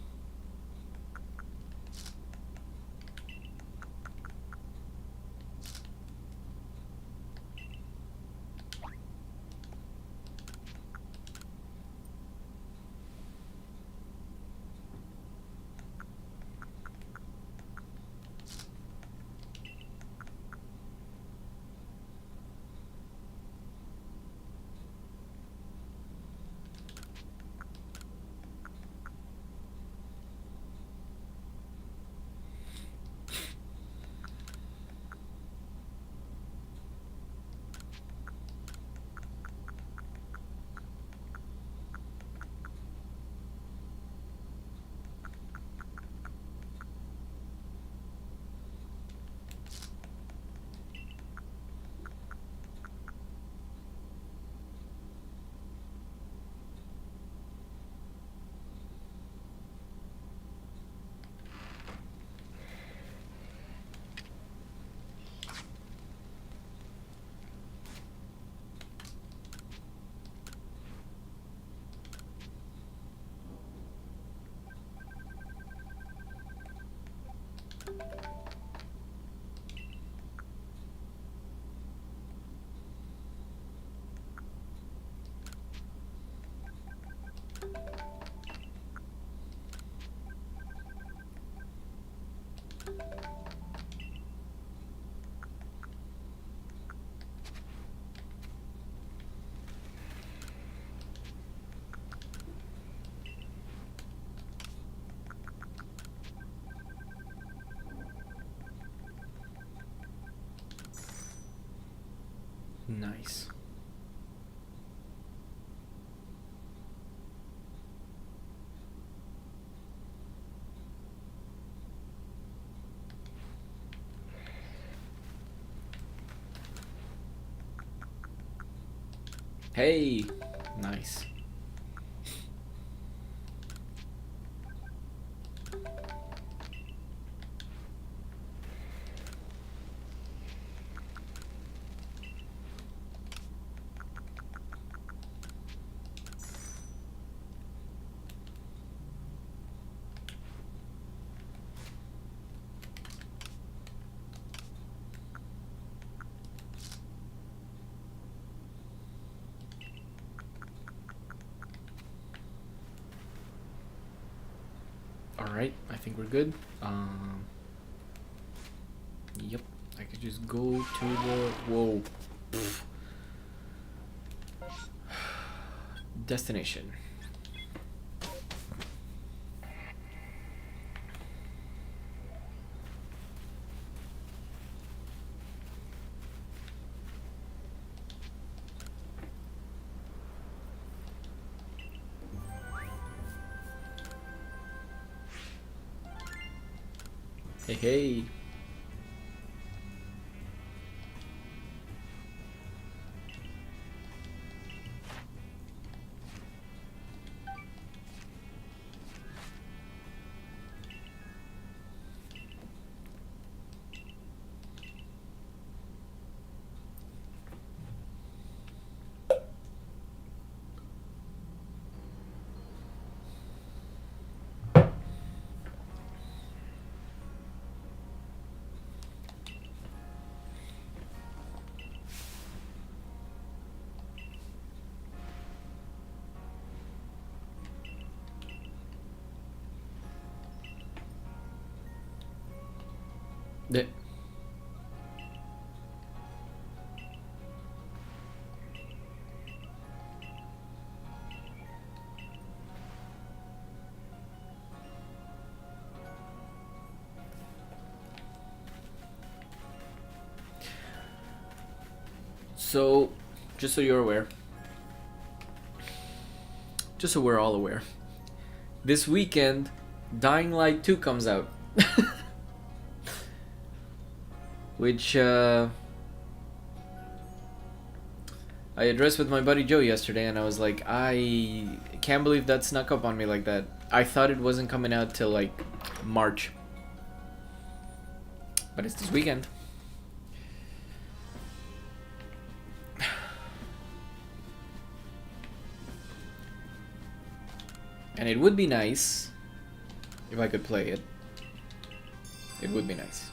Nice. Hey, nice. Alright, I think we're good. Yep, I could just go to the... Whoa. Pfft. Destination. Hey, hey. The So, just so you're aware, just so we're all aware, this weekend, Dying Light 2 comes out. Which, I addressed with my buddy Joe yesterday, and I was like, I can't believe that snuck up on me like that. I thought it wasn't coming out till, like, March. But it's this weekend. And it would be nice if I could play it. It would be nice.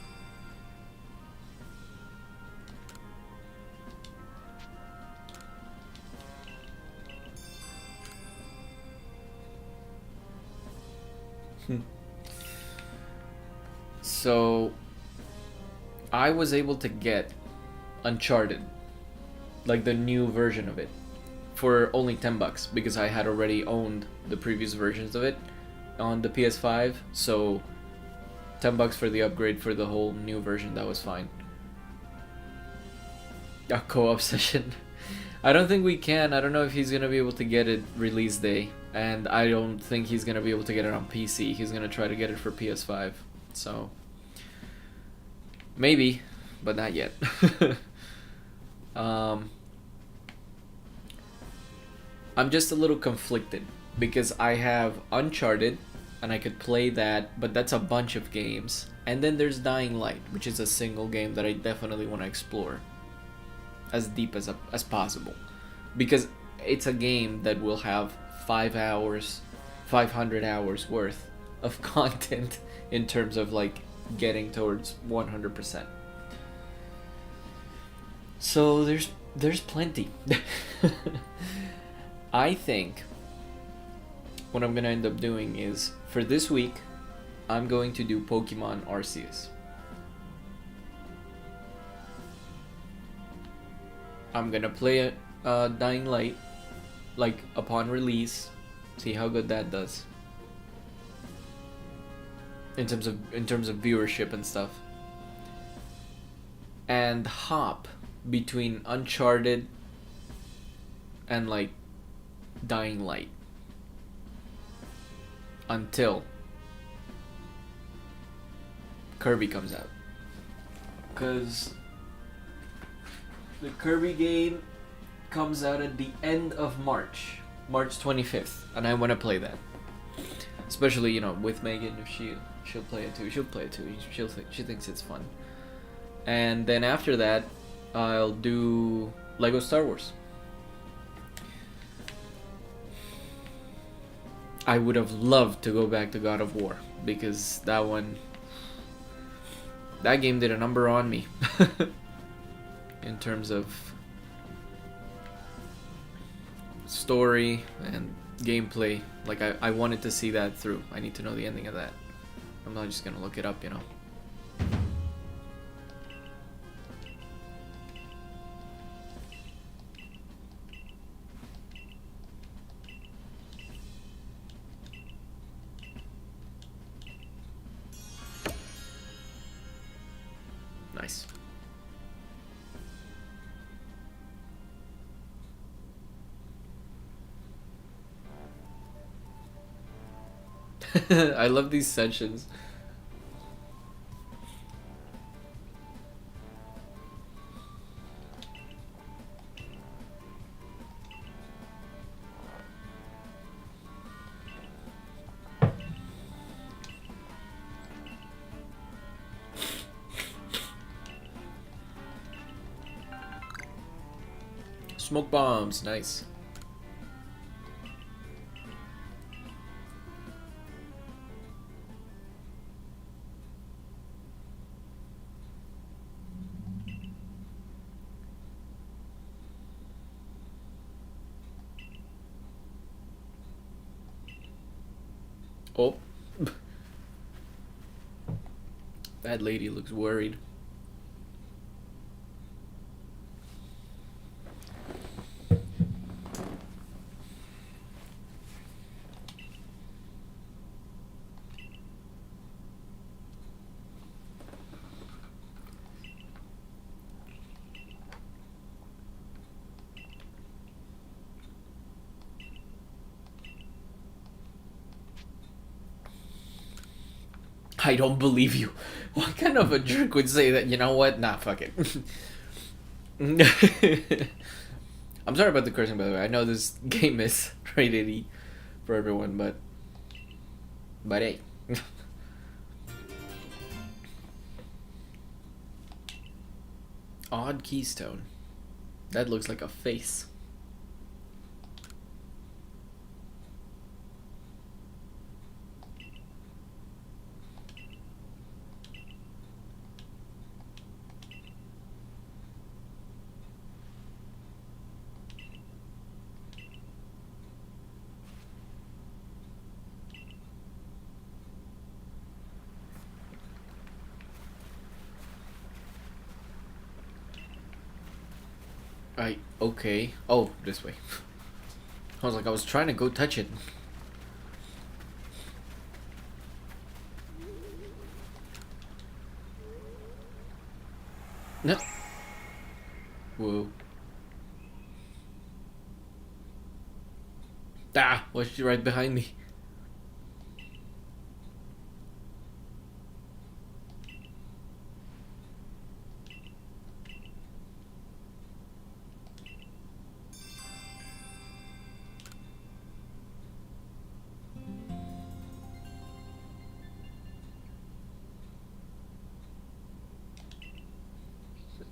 So I was able to get Uncharted, like the new version of it, for only $10 because I had already owned the previous versions of it on the PS5. So $10 for the upgrade for the whole new version, that was fine. A co-op session. I don't think we can. I don't know if he's gonna be able to get it release day, and I don't think he's gonna be able to get it on PC. He's gonna try to get it for PS5. So maybe, but not yet. I'm just a little conflicted because I have Uncharted and I could play that, but that's a bunch of games. And then there's Dying Light, which is a single game that I definitely want to explore as deep as possible, because it's a game that will have 500 hours worth of content in terms of like getting towards 100%. So there's plenty. I think what I'm gonna end up doing is, for this week, I'm going to do Pokemon Arceus. I'm gonna play Dying Light, like upon release, see how good that does in terms of viewership and stuff, and hop between Uncharted and like Dying Light until Kirby comes out, because the Kirby game comes out at the end of March 25th, and I want to play that, especially, you know, with Megan. If she'll play it too. She thinks it's fun. And then after that, I'll do Lego Star Wars. I would have loved to go back to God of War, because that game did a number on me. In terms of story and gameplay. Like I wanted to see that through. I need to know the ending of that. I'm not just gonna look it up, you know. Nice. I love these sessions. Smoke bombs, nice. Oh. That lady looks worried. I don't believe you. What kind of a jerk would say that? You know what? Nah, fuck it. I'm sorry about the cursing, by the way. I know this game is rated E for everyone, but hey. Odd keystone. That looks like a face. Okay. Oh, this way. I was trying to go touch it. No. Whoa. Ah, was she right behind me?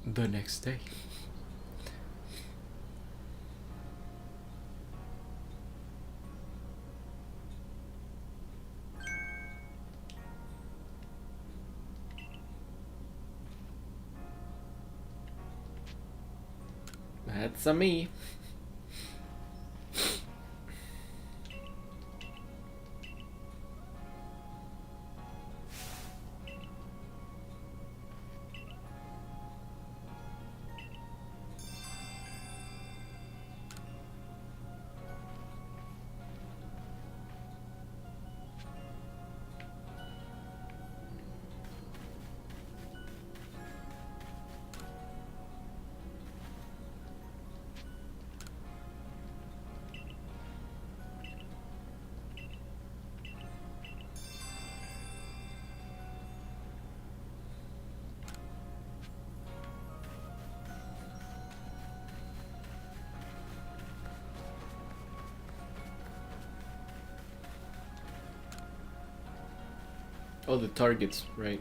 The next day. That's a me. Oh, the targets, right.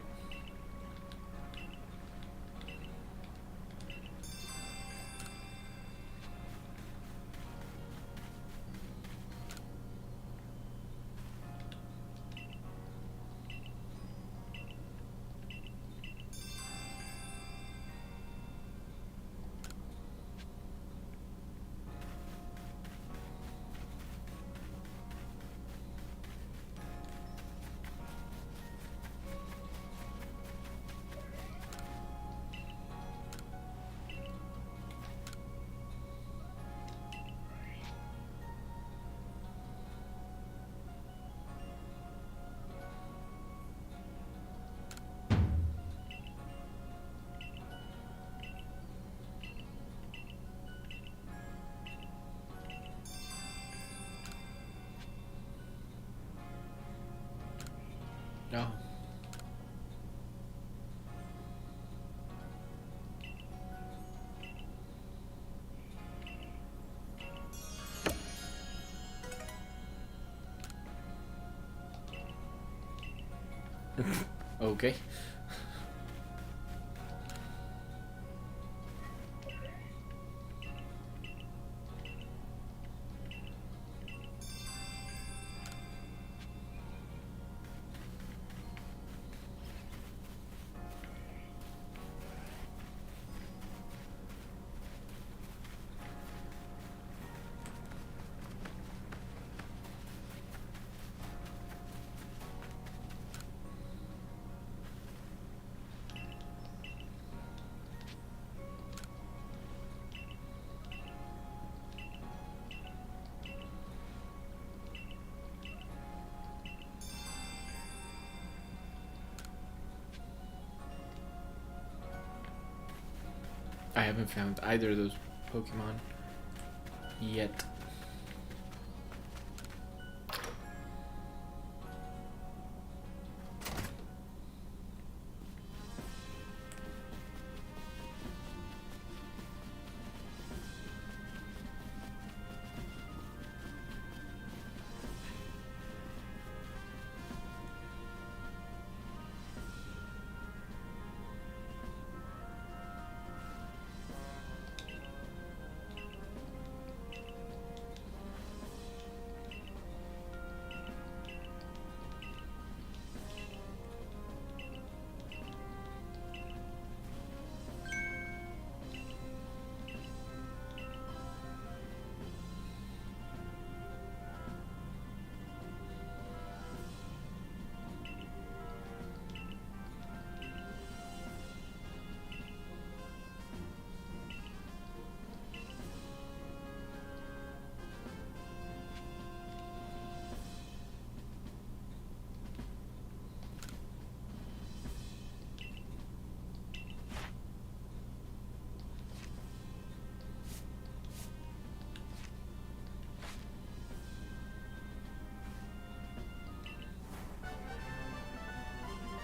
Oh. Okay. I haven't found either of those Pokemon yet.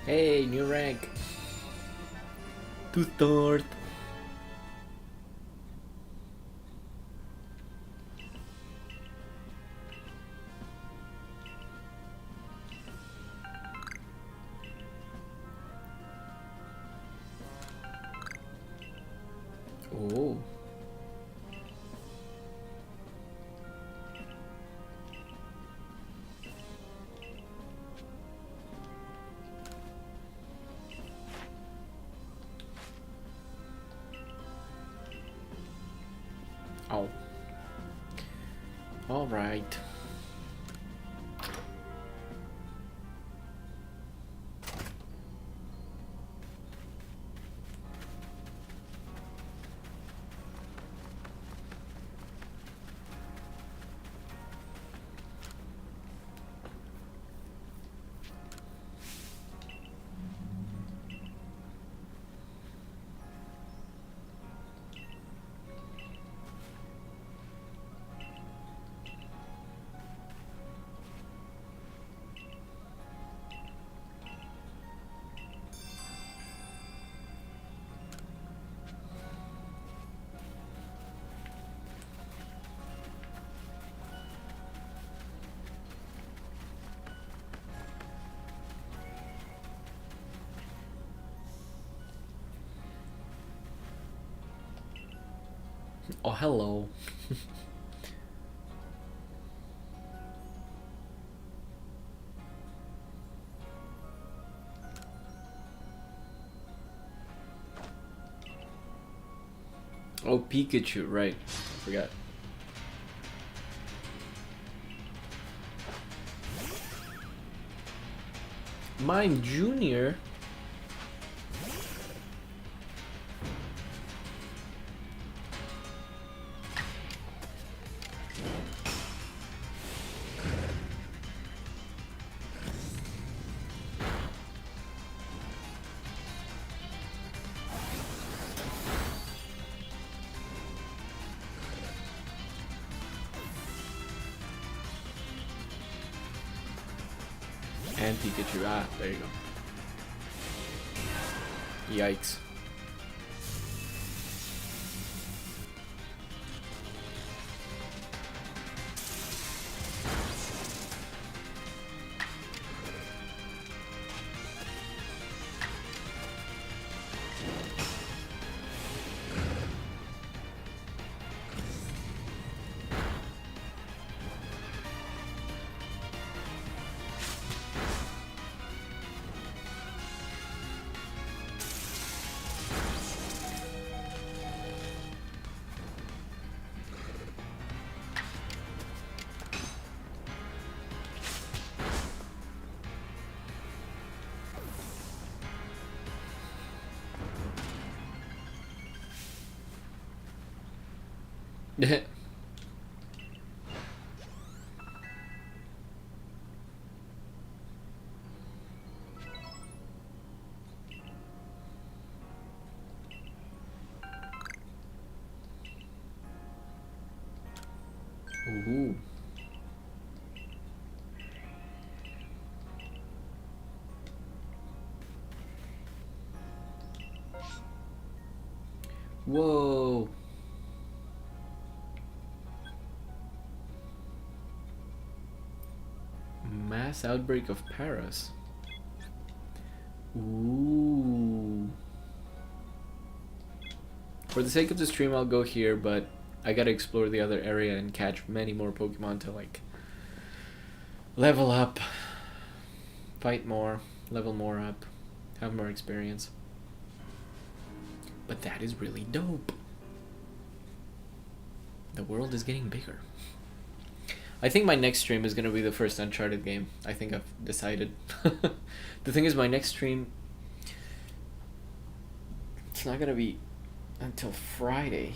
Hey, new rank. To start. Oh. Oh. All right. Oh, hello. Oh, Pikachu, right. Forgot. Mine Junior. And Pikachu. Ah, there you go. Yikes. Ooh. Whoa. Mass outbreak of Paris. Ooh. For the sake of the stream, I'll go here, but I gotta explore the other area and catch many more Pokemon to like level up, fight more, level more up, have more experience. But that is really dope. The world is getting bigger. I think my next stream is gonna be the first Uncharted game. I think I've decided. The thing is, my next stream, it's not gonna be until Friday.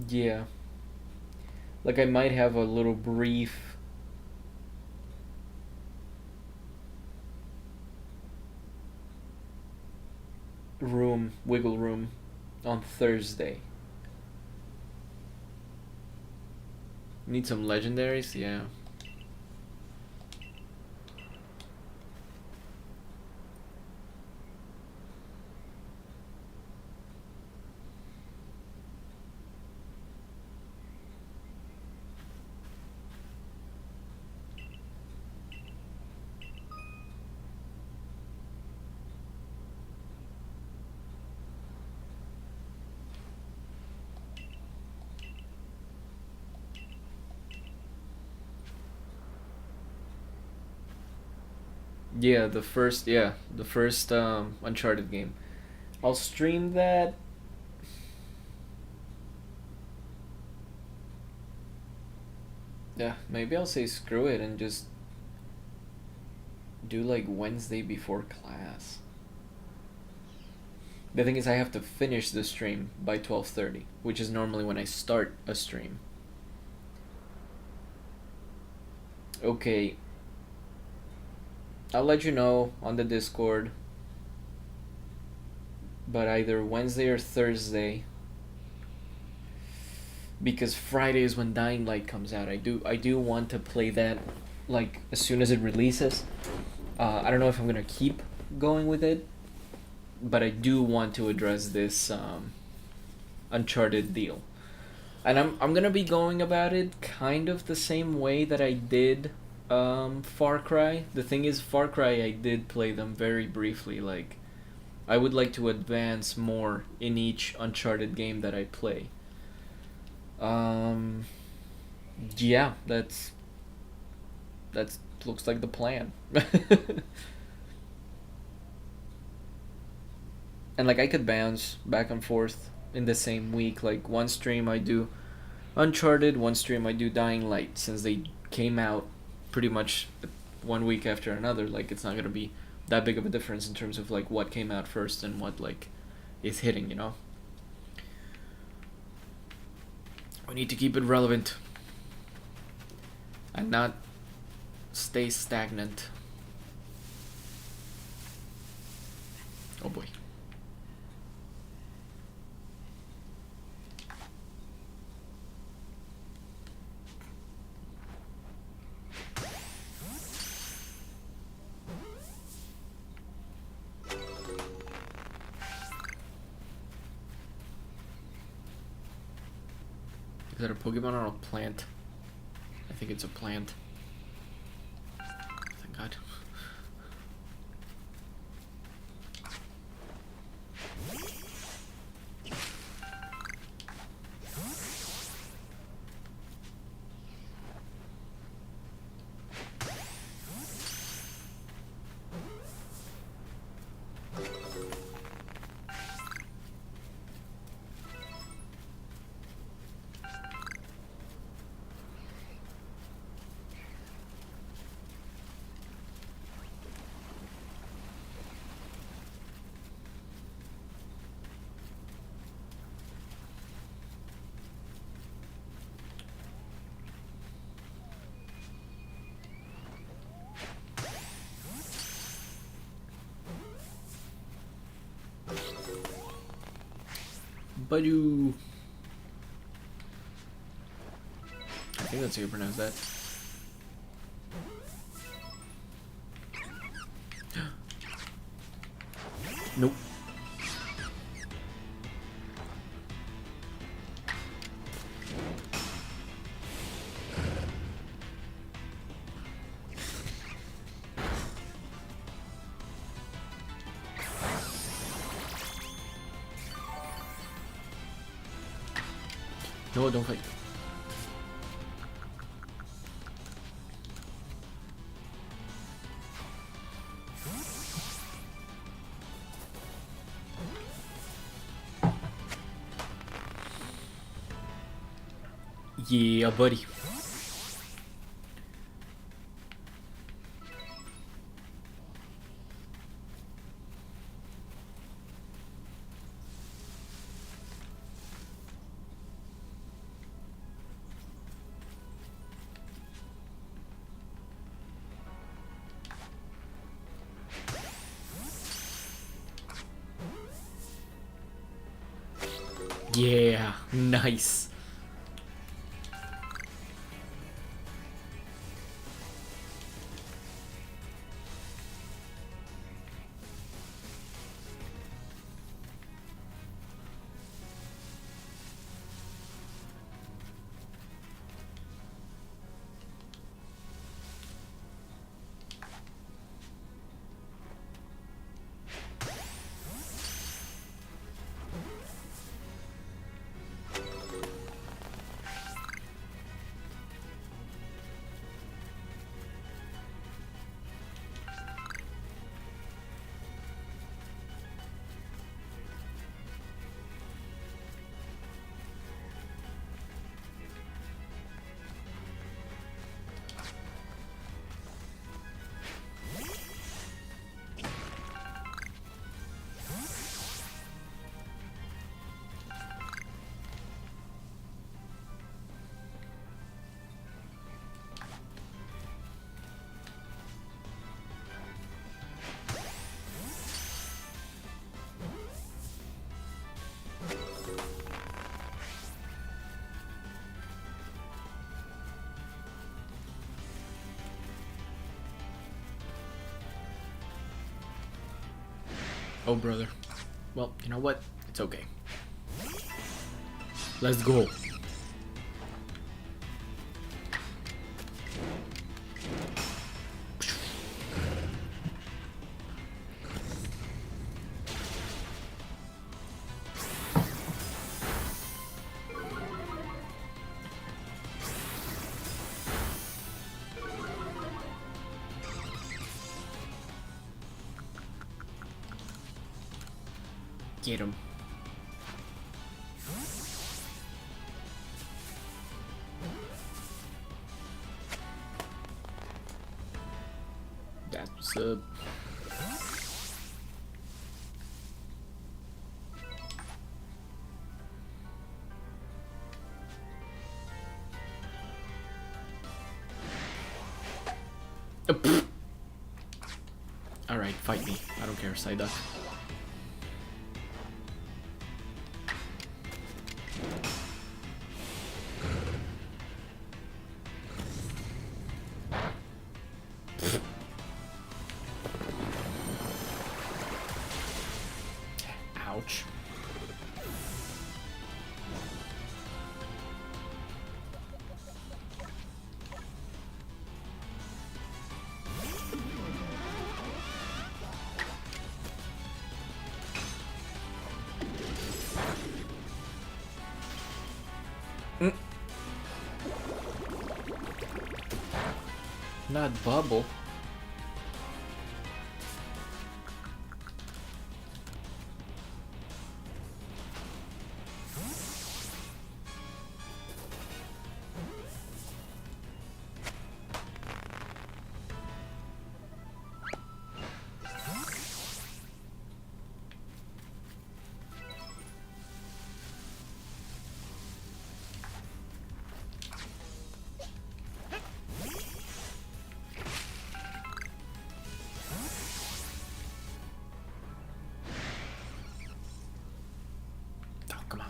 Yeah. Like, I might have a little brief wiggle room on Thursday. Need some legendaries? Yeah. Yeah, the first Uncharted game. I'll stream that. Yeah, maybe I'll say screw it and just do like Wednesday before class. The thing is, I have to finish the stream by 12:30, which is normally when I start a stream. Okay. I'll let you know on the Discord, but either Wednesday or Thursday, because Friday is when Dying Light comes out. I do want to play that like as soon as it releases. I don't know if I'm gonna keep going with it, but I do want to address this Uncharted deal, and I'm gonna be going about it kind of the same way that I did Far Cry. The thing is, Far Cry, I did play them very briefly. Like, I would like to advance more in each Uncharted game that I play. Yeah, that's looks like the plan. And like, I could bounce back and forth in the same week. Like, one stream I do Uncharted, one stream I do Dying Light, since they came out pretty much 1 week after another. Like, it's not gonna be that big of a difference in terms of like what came out first and what like is hitting, you know? We need to keep it relevant and not stay stagnant. Oh boy. that a Pokemon or a plant? I think it's a plant. Thank God. Badu. I think that's how you pronounce that. Nope. No, don't fight. Yeah, buddy. Yeah, nice. Oh, brother. Well, you know what? It's okay. Let's go. Get him. That's what's up. Alright, fight me. I don't care, Psyduck. Ouch. Not bubble. Come on.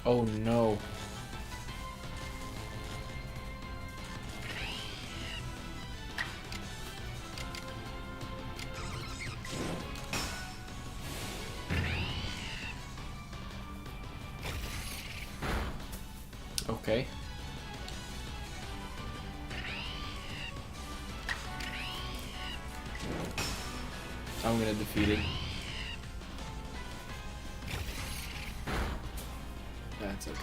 Oh no. Okay. I'm gonna defeat it. That's okay.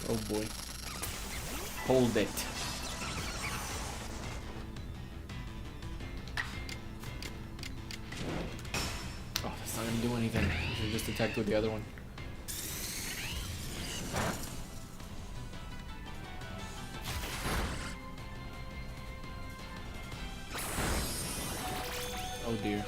Oh boy. Hold it. Oh, that's not gonna do anything. You should just attack with the other one. Oh dear.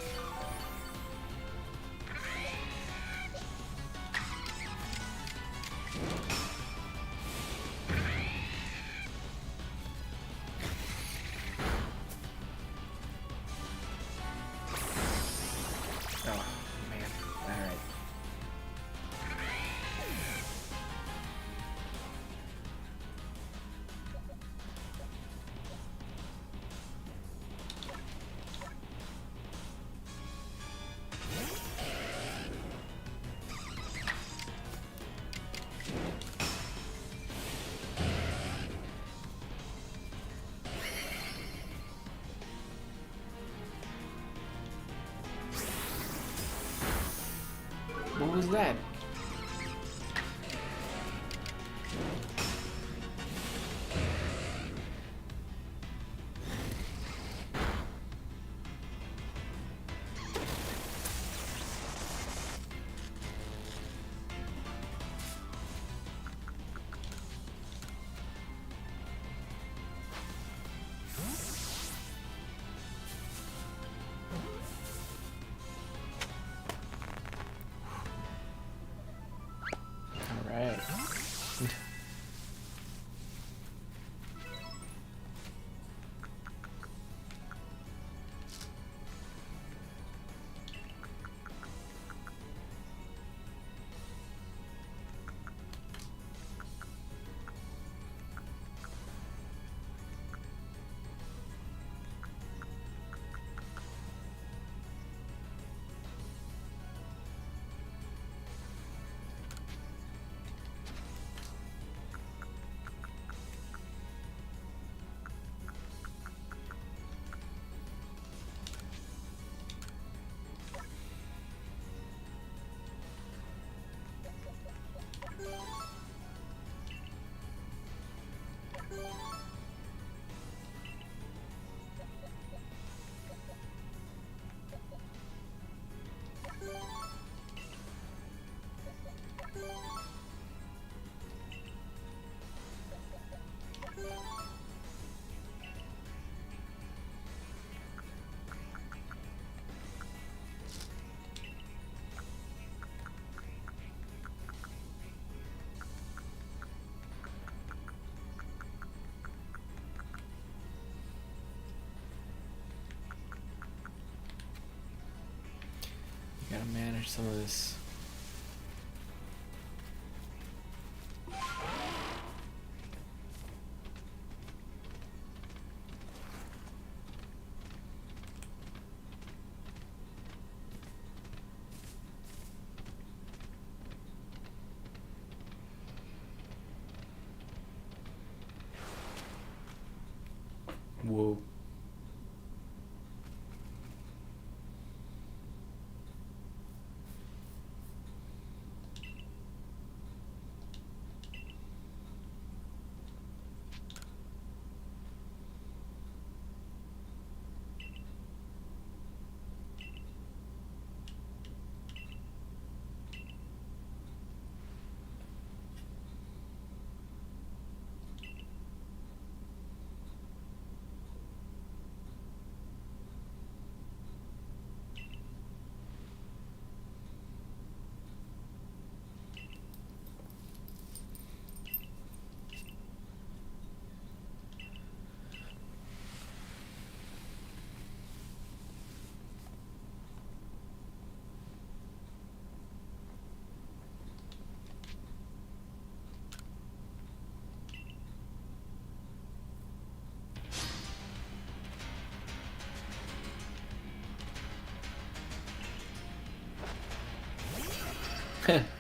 Oh man. Alright. What was that? Alright. Gotta manage some of this. Whoa.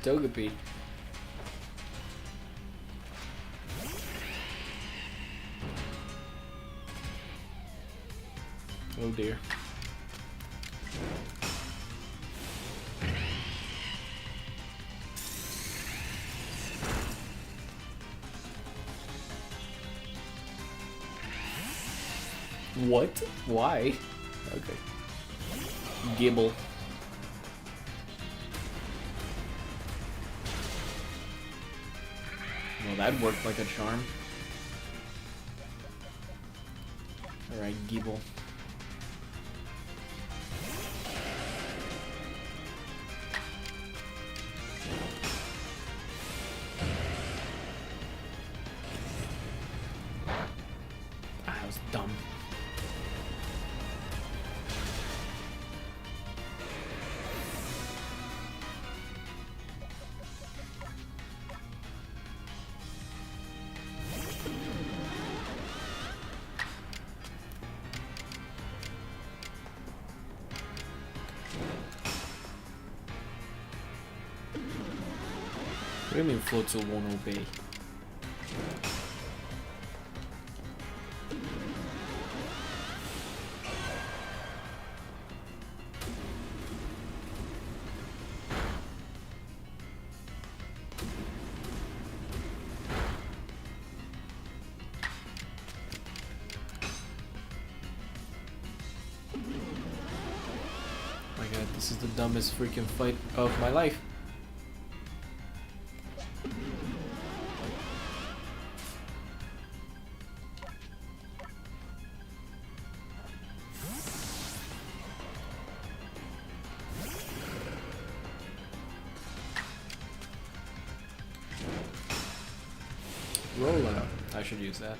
Togepi. Oh dear. What? Why? Okay. Gibble. Well, that worked like a charm. Alright, Gibble. Ah, that was dumb. What do you mean Floatzel won't obey? Oh my god, this is the dumbest freaking fight of my life. Roll out. I should use that.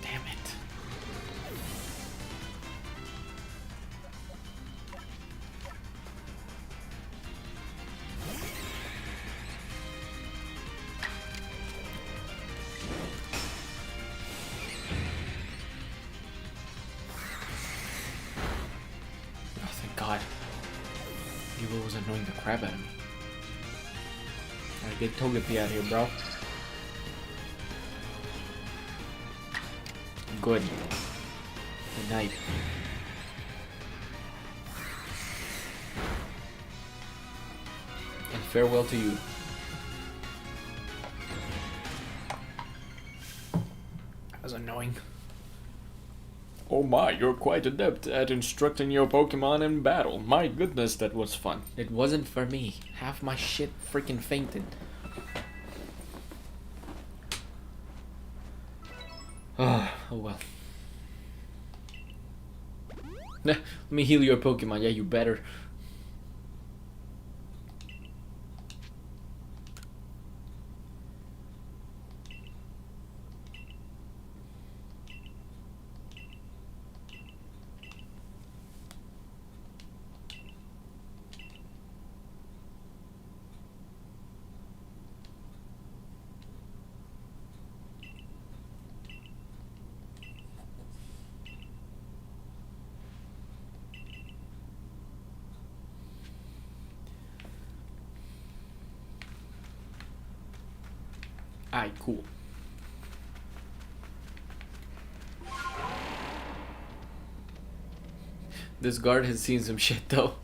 Damn it. God. Evil was annoying the crap out of me. Gotta get Togepi out of here, bro. Good. Good night. And farewell to you. That was annoying. Oh my, you're quite adept at instructing your Pokemon in battle. My goodness, that was fun. It wasn't for me. Half my shit freaking fainted. Oh well. Let me heal your Pokemon. Yeah, you better. Alright, cool. This guard has seen some shit though.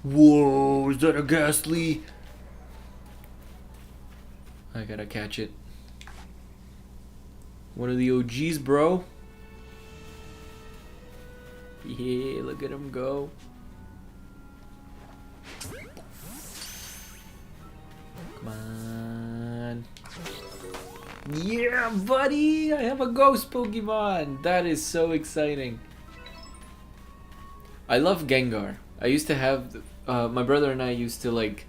Whoa, is that a ghastly? I gotta catch it. One of the OGs, bro. Yeah, look at him go. Come on. Yeah, buddy! I have a ghost Pokemon! That is so exciting. I love Gengar. I used to have... my brother and I used to, like,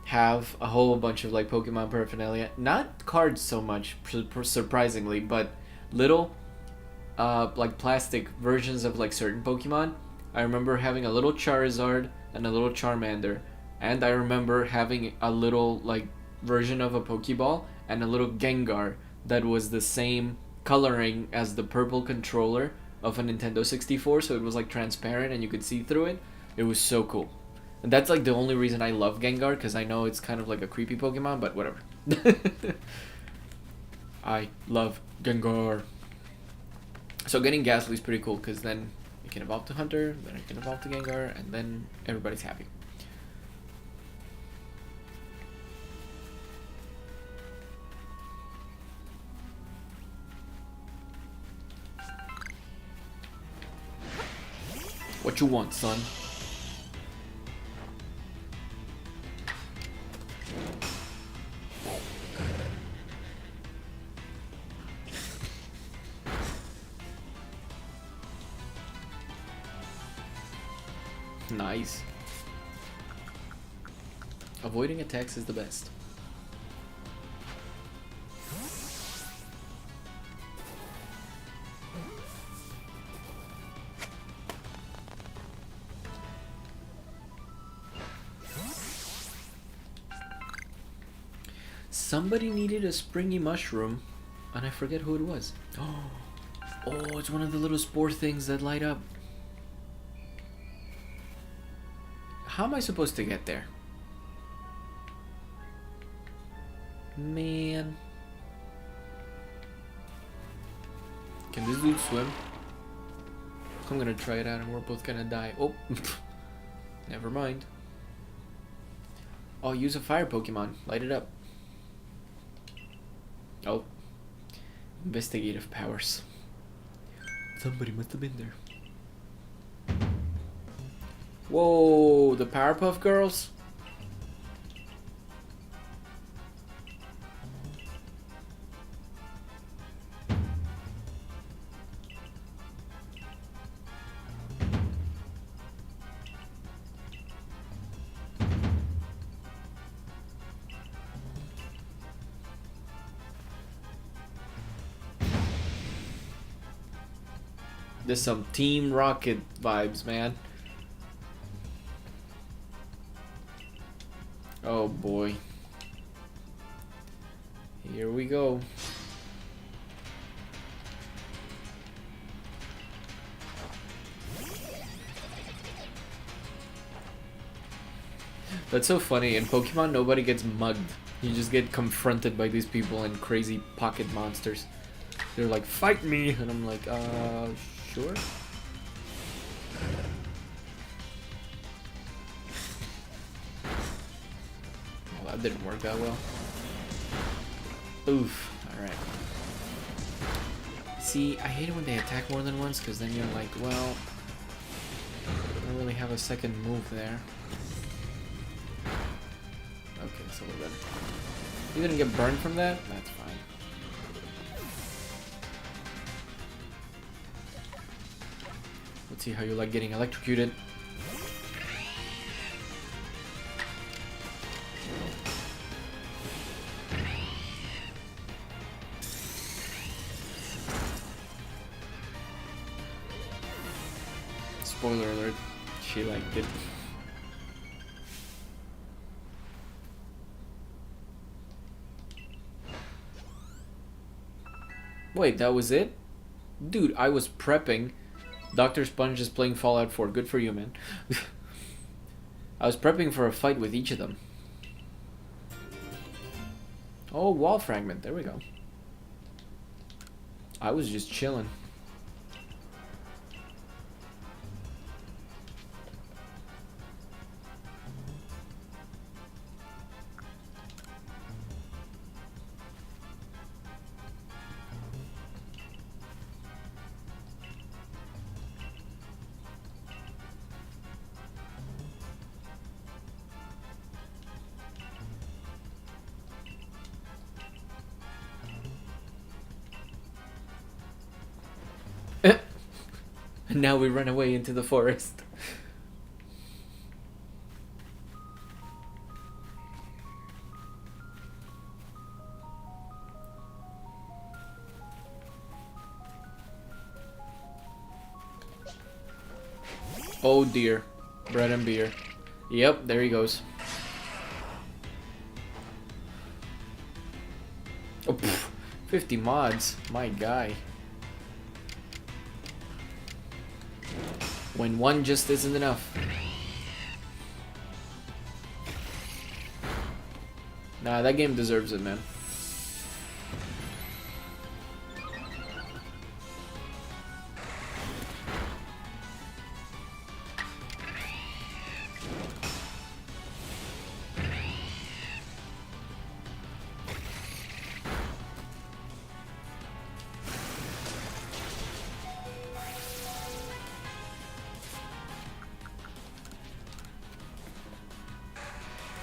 have a whole bunch of, like, Pokemon paraphernalia. Not cards so much, surprisingly, but little, like, plastic versions of, like, certain Pokemon. I remember having a little Charizard and a little Charmander. And I remember having a little, like, version of a Pokeball and a little Gengar that was the same coloring as the purple controller of a Nintendo 64, so it was like transparent and you could see through it. It was so cool. And that's like the only reason I love Gengar, because I know it's kind of like a creepy Pokemon, but whatever. I love Gengar. So getting Ghastly is pretty cool, because then you can evolve to Hunter, then you can evolve to Gengar, and then everybody's happy. What you want, son? Nice. Avoiding attacks is the best. Somebody needed a springy mushroom, and I forget who it was. Oh, it's one of the little spore things that light up. How am I supposed to get there? Man. Can this dude swim? I'm gonna try it out and we're both gonna die. Oh, never mind. Oh, use a fire Pokemon. Light it up. Oh. Investigative powers. Somebody must have been there. Whoa, the Powerpuff Girls? There's some Team Rocket vibes, man. Oh boy. Here we go. That's so funny. In Pokemon, nobody gets mugged. You just get confronted by these people and crazy pocket monsters. They're like, fight me! And I'm like, sure. Well, that didn't work that well. Oof. Alright. See, I hate it when they attack more than once, because then you're like, well, I don't really have a second move there. Okay, so we're good. You didn't get burned from that? That's fine. Let's see how you like getting electrocuted. Spoiler alert, she liked it. Wait, that was it? Dude, I was prepping. Dr. Sponge is playing Fallout 4. Good for you, man. I was prepping for a fight with each of them. Oh, wall fragment. There we go. I was just chilling. And now we run away into the forest. Oh dear. Bread and beer. Yep, there he goes. Oh, 50 mods. My guy. When one just isn't enough. Nah, that game deserves it, man.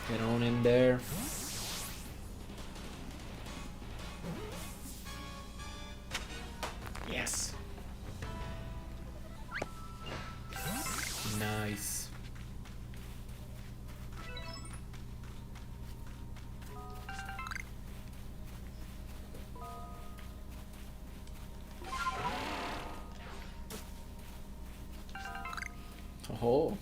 Get on in there. Yes. Nice. Oh.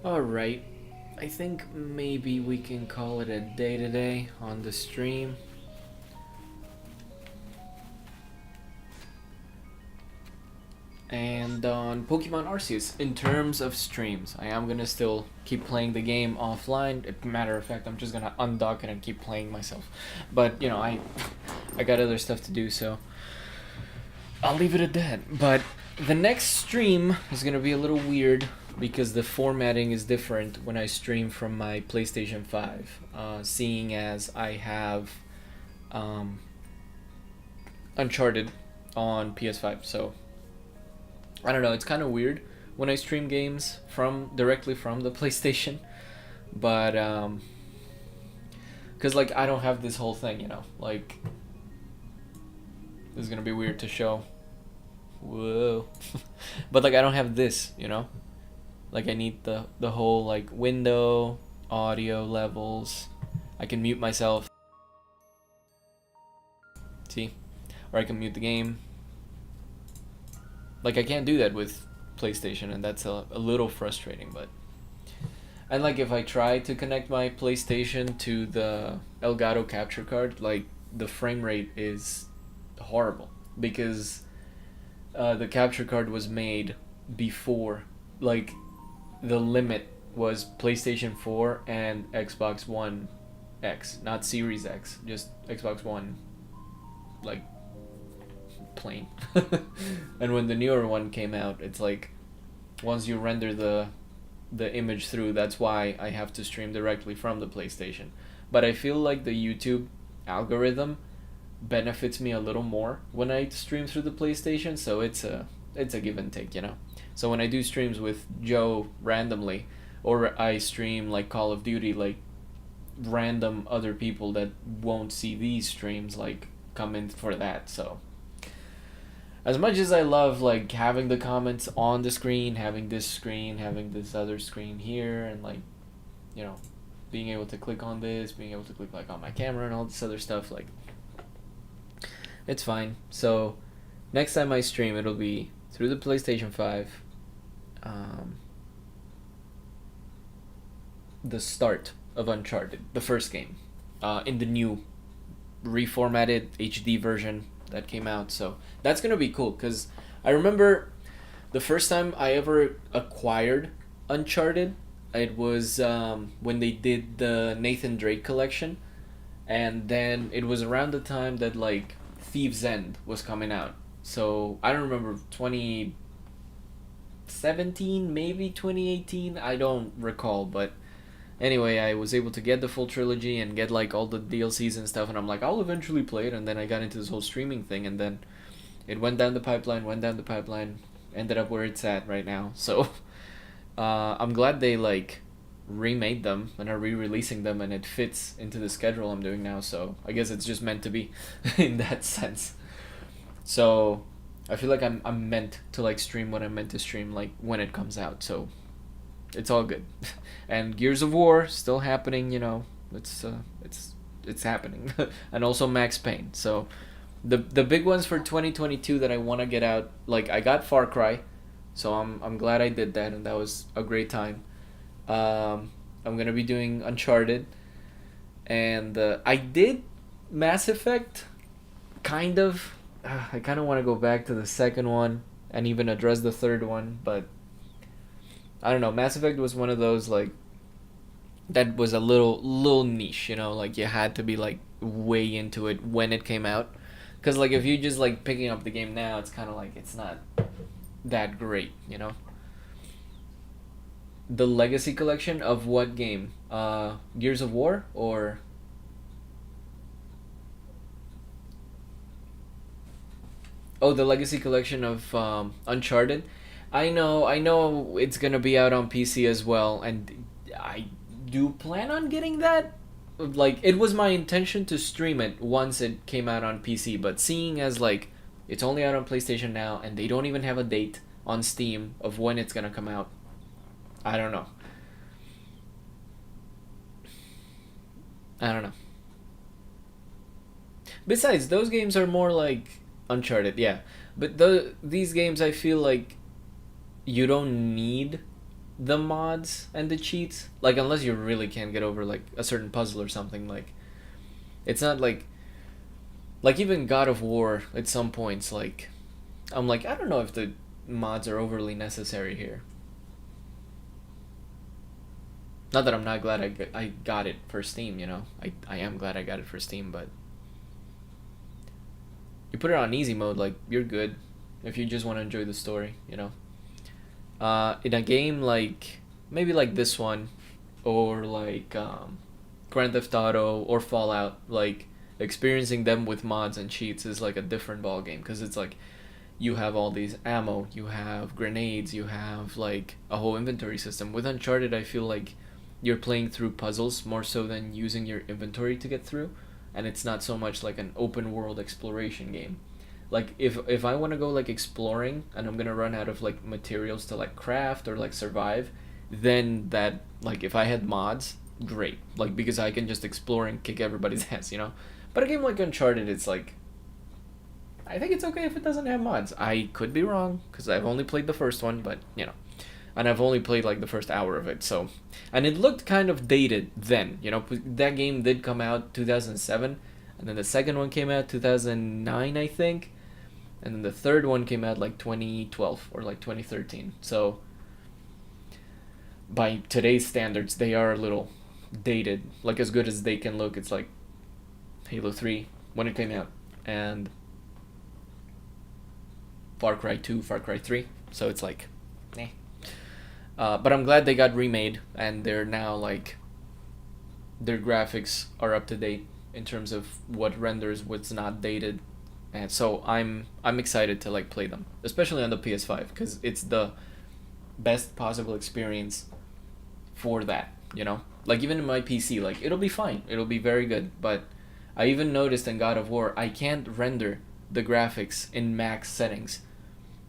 Alright, I think maybe we can call it a day today on the stream. And on Pokemon Arceus, in terms of streams, I am gonna still keep playing the game offline. Matter of fact, I'm just gonna undock it and keep playing myself. But, you know, I got other stuff to do, so I'll leave it at that. But the next stream is gonna be a little weird, because the formatting is different when I stream from my PlayStation 5, seeing as I have Uncharted on PS5. So I don't know, it's kind of weird when I stream games directly from the PlayStation, but because like I don't have this whole thing, you know, like this is gonna be weird to show. Whoa. But like I don't have this, you know. Like I need the whole like window, audio levels. I can mute myself. See? Or I can mute the game. Like I can't do that with PlayStation, and that's a little frustrating, but and like if I try to connect my PlayStation to the Elgato capture card, like the frame rate is horrible because the capture card was made before, like, the limit was PlayStation 4 and Xbox One X, not Series X, just Xbox One, like, plain. And when the newer one came out, it's like, once you render the image through, that's why I have to stream directly from the PlayStation. But I feel like the YouTube algorithm benefits me a little more when I stream through the PlayStation, so it's a give and take, you know. So when I do streams with Joe randomly, or I stream like Call of Duty, like random other people that won't see these streams like come in for that. So as much as I love like having the comments on the screen, having this other screen here, and like, you know, being able to click on this, being able to click like on my camera and all this other stuff, like it's fine. So next time I stream, it'll be through the PlayStation 5, the start of Uncharted, the first game, in the new reformatted HD version that came out. So that's gonna be cool, because I remember The first time I ever acquired Uncharted, it was when they did the Nathan Drake collection, and then it was around the time that like Thieves End was coming out. So I don't remember 2017, maybe 2018. I don't recall, but anyway, I was able to get the full trilogy and get like all the DLCs and stuff, and I'm like, I'll eventually play it. And then I got into this whole streaming thing, and then it went down the pipeline, ended up where it's at right now. So I'm glad they like remade them and are re-releasing them, and it fits into the schedule I'm doing now. So I guess it's just meant to be, in that sense. So I feel like I'm meant to like stream what I'm meant to stream like when it comes out. So it's all good. And Gears of War still happening. You know, it's happening, and also Max Payne. So the big ones for 2022 that I want to get out, like I got Far Cry, so I'm glad I did that, and that was a great time. I'm gonna be doing Uncharted, and I did Mass Effect, kind of. I kind of want to go back to the second one and even address the third one, but I don't know. Mass Effect was one of those like that was a little niche, you know, like you had to be like way into it when it came out, because like if you just like picking up the game now, it's kind of like it's not that great, you know. The Legacy Collection of what game? Gears of War or oh, the Legacy Collection of Uncharted. I know it's gonna be out on PC as well, and I do plan on getting that. Like, it was my intention to stream it once it came out on PC, but seeing as like it's only out on PlayStation now, and they don't even have a date on Steam of when it's gonna come out, I don't know. I don't know. Besides, those games are more like Uncharted, yeah. But these games, I feel like you don't need the mods and the cheats, like unless you really can't get over like a certain puzzle or something. Like it's not like even God of War at some points. Like I'm like, I don't know if the mods are overly necessary here. Not that I'm not glad I got it for Steam. You know, I am glad I got it for Steam, but you put it on easy mode, like you're good if you just want to enjoy the story. You know. In a game like maybe like this one, or like Grand Theft Auto or Fallout, like experiencing them with mods and cheats is like a different ball game, because it's like you have all these ammo, you have grenades, you have like a whole inventory system. With Uncharted, I feel like you're playing through puzzles more so than using your inventory to get through, and it's not so much like an open world exploration game. Like if I want to go like exploring and I'm gonna run out of like materials to like craft or like survive, then that, like if I had mods, great, like because I can just explore and kick everybody's ass, you know. But a game like Uncharted, it's like I think it's okay if it doesn't have mods. I could be wrong because I've only played the first one, but you know, and I've only played like the first hour of it. So, and it looked kind of dated then, you know. That game did come out 2007, and then the second one came out 2009, I think, and then the third one came out like 2012 or like 2013. So by today's standards, they are a little dated. Like as good as they can look, it's like Halo 3 when it came out, and Far Cry 2, Far Cry 3. So it's like, eh. But I'm glad they got remade, and they're now like their graphics are up to date in terms of what renders, what's not dated, and so I'm excited to like play them, especially on the PS5, because it's the best possible experience for that. You know, like even in my PC, like it'll be fine, it'll be very good. But I even noticed in God of War, I can't render the graphics in max settings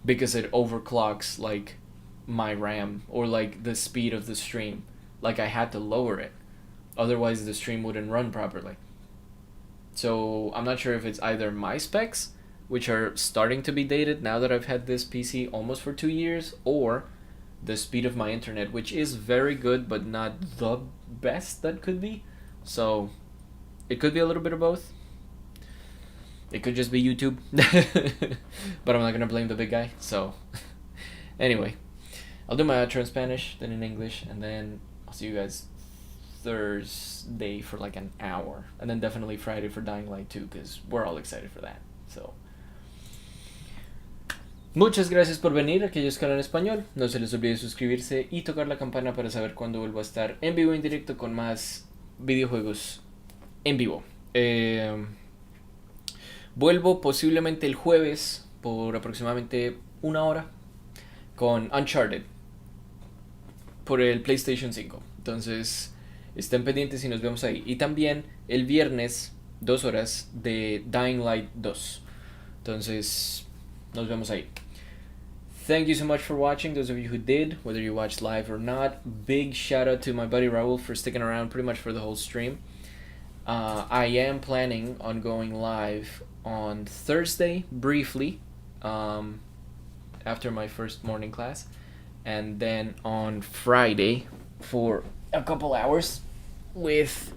because it overclocks like my RAM or like the speed of the stream. Like I had to lower it, otherwise the stream wouldn't run properly. So I'm not sure if it's either my specs, which are starting to be dated now that I've had this PC almost for 2 years, or the speed of my internet, which is very good but not the best that could be. So it could be a little bit of both. It could just be YouTube. But I'm not gonna blame the big guy. So Anyway, I'll do my outro in Spanish, then in English, and then I'll see you guys Thursday for like an hour, and then definitely Friday for Dying Light 2, because we're all excited for that. So, muchas gracias por venir, aquellos que hablan español. No se les olvide suscribirse y tocar la campana para saber cuándo vuelvo a estar en vivo en directo con más videojuegos en vivo. Vuelvo posiblemente el jueves por aproximadamente una hora con Uncharted por el PlayStation 5. Entonces, estén pendientes y nos vemos ahí. Y también el viernes, 2 horas de Dying Light 2. Entonces, nos vemos ahí. Thank you so much for watching, those of you who did, whether you watched live or not. Big shout out to my buddy Raul for sticking around pretty much for the whole stream. I am planning on going live on Thursday, briefly, after my first morning class. And then on Friday for a couple hours with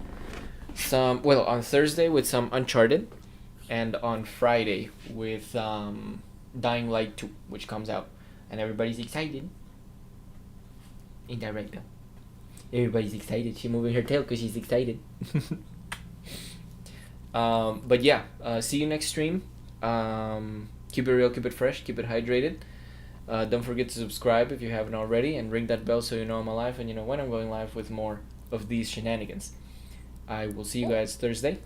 some, well, on Thursday with some Uncharted. And on Friday with Dying Light 2, which comes out. And everybody's excited. Ain't that right, though? Everybody's excited. She's moving her tail because she's excited. But yeah, see you next stream. Keep it real, keep it fresh, keep it hydrated. Don't forget to subscribe if you haven't already, and ring that bell so you know I'm alive and you know when I'm going live with more of these shenanigans. I will see you guys Thursday.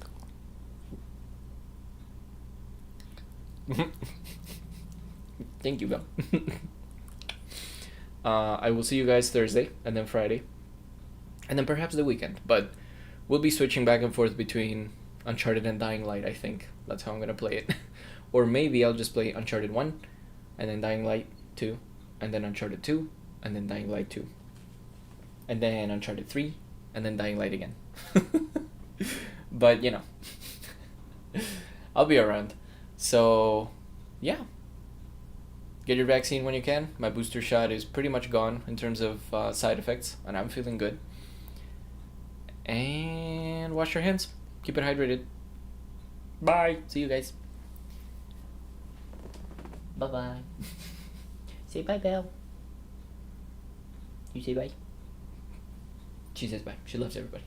Thank you, Bill. I will see you guys Thursday, and then Friday, and then perhaps the weekend. But we'll be switching back and forth between Uncharted and Dying Light, I think. That's how I'm gonna play it. Or maybe I'll just play Uncharted 1, and then Dying Light 2, and then Uncharted 2, and then Dying Light 2. And then Uncharted 3, and then Dying Light again. But, you know, I'll be around. So, yeah. Get your vaccine when you can. My booster shot is pretty much gone in terms of side effects, and I'm feeling good. And wash your hands. Keep it hydrated. Bye. See you guys. Bye-bye. Say bye, Belle. You say bye? She says bye. She loves everybody.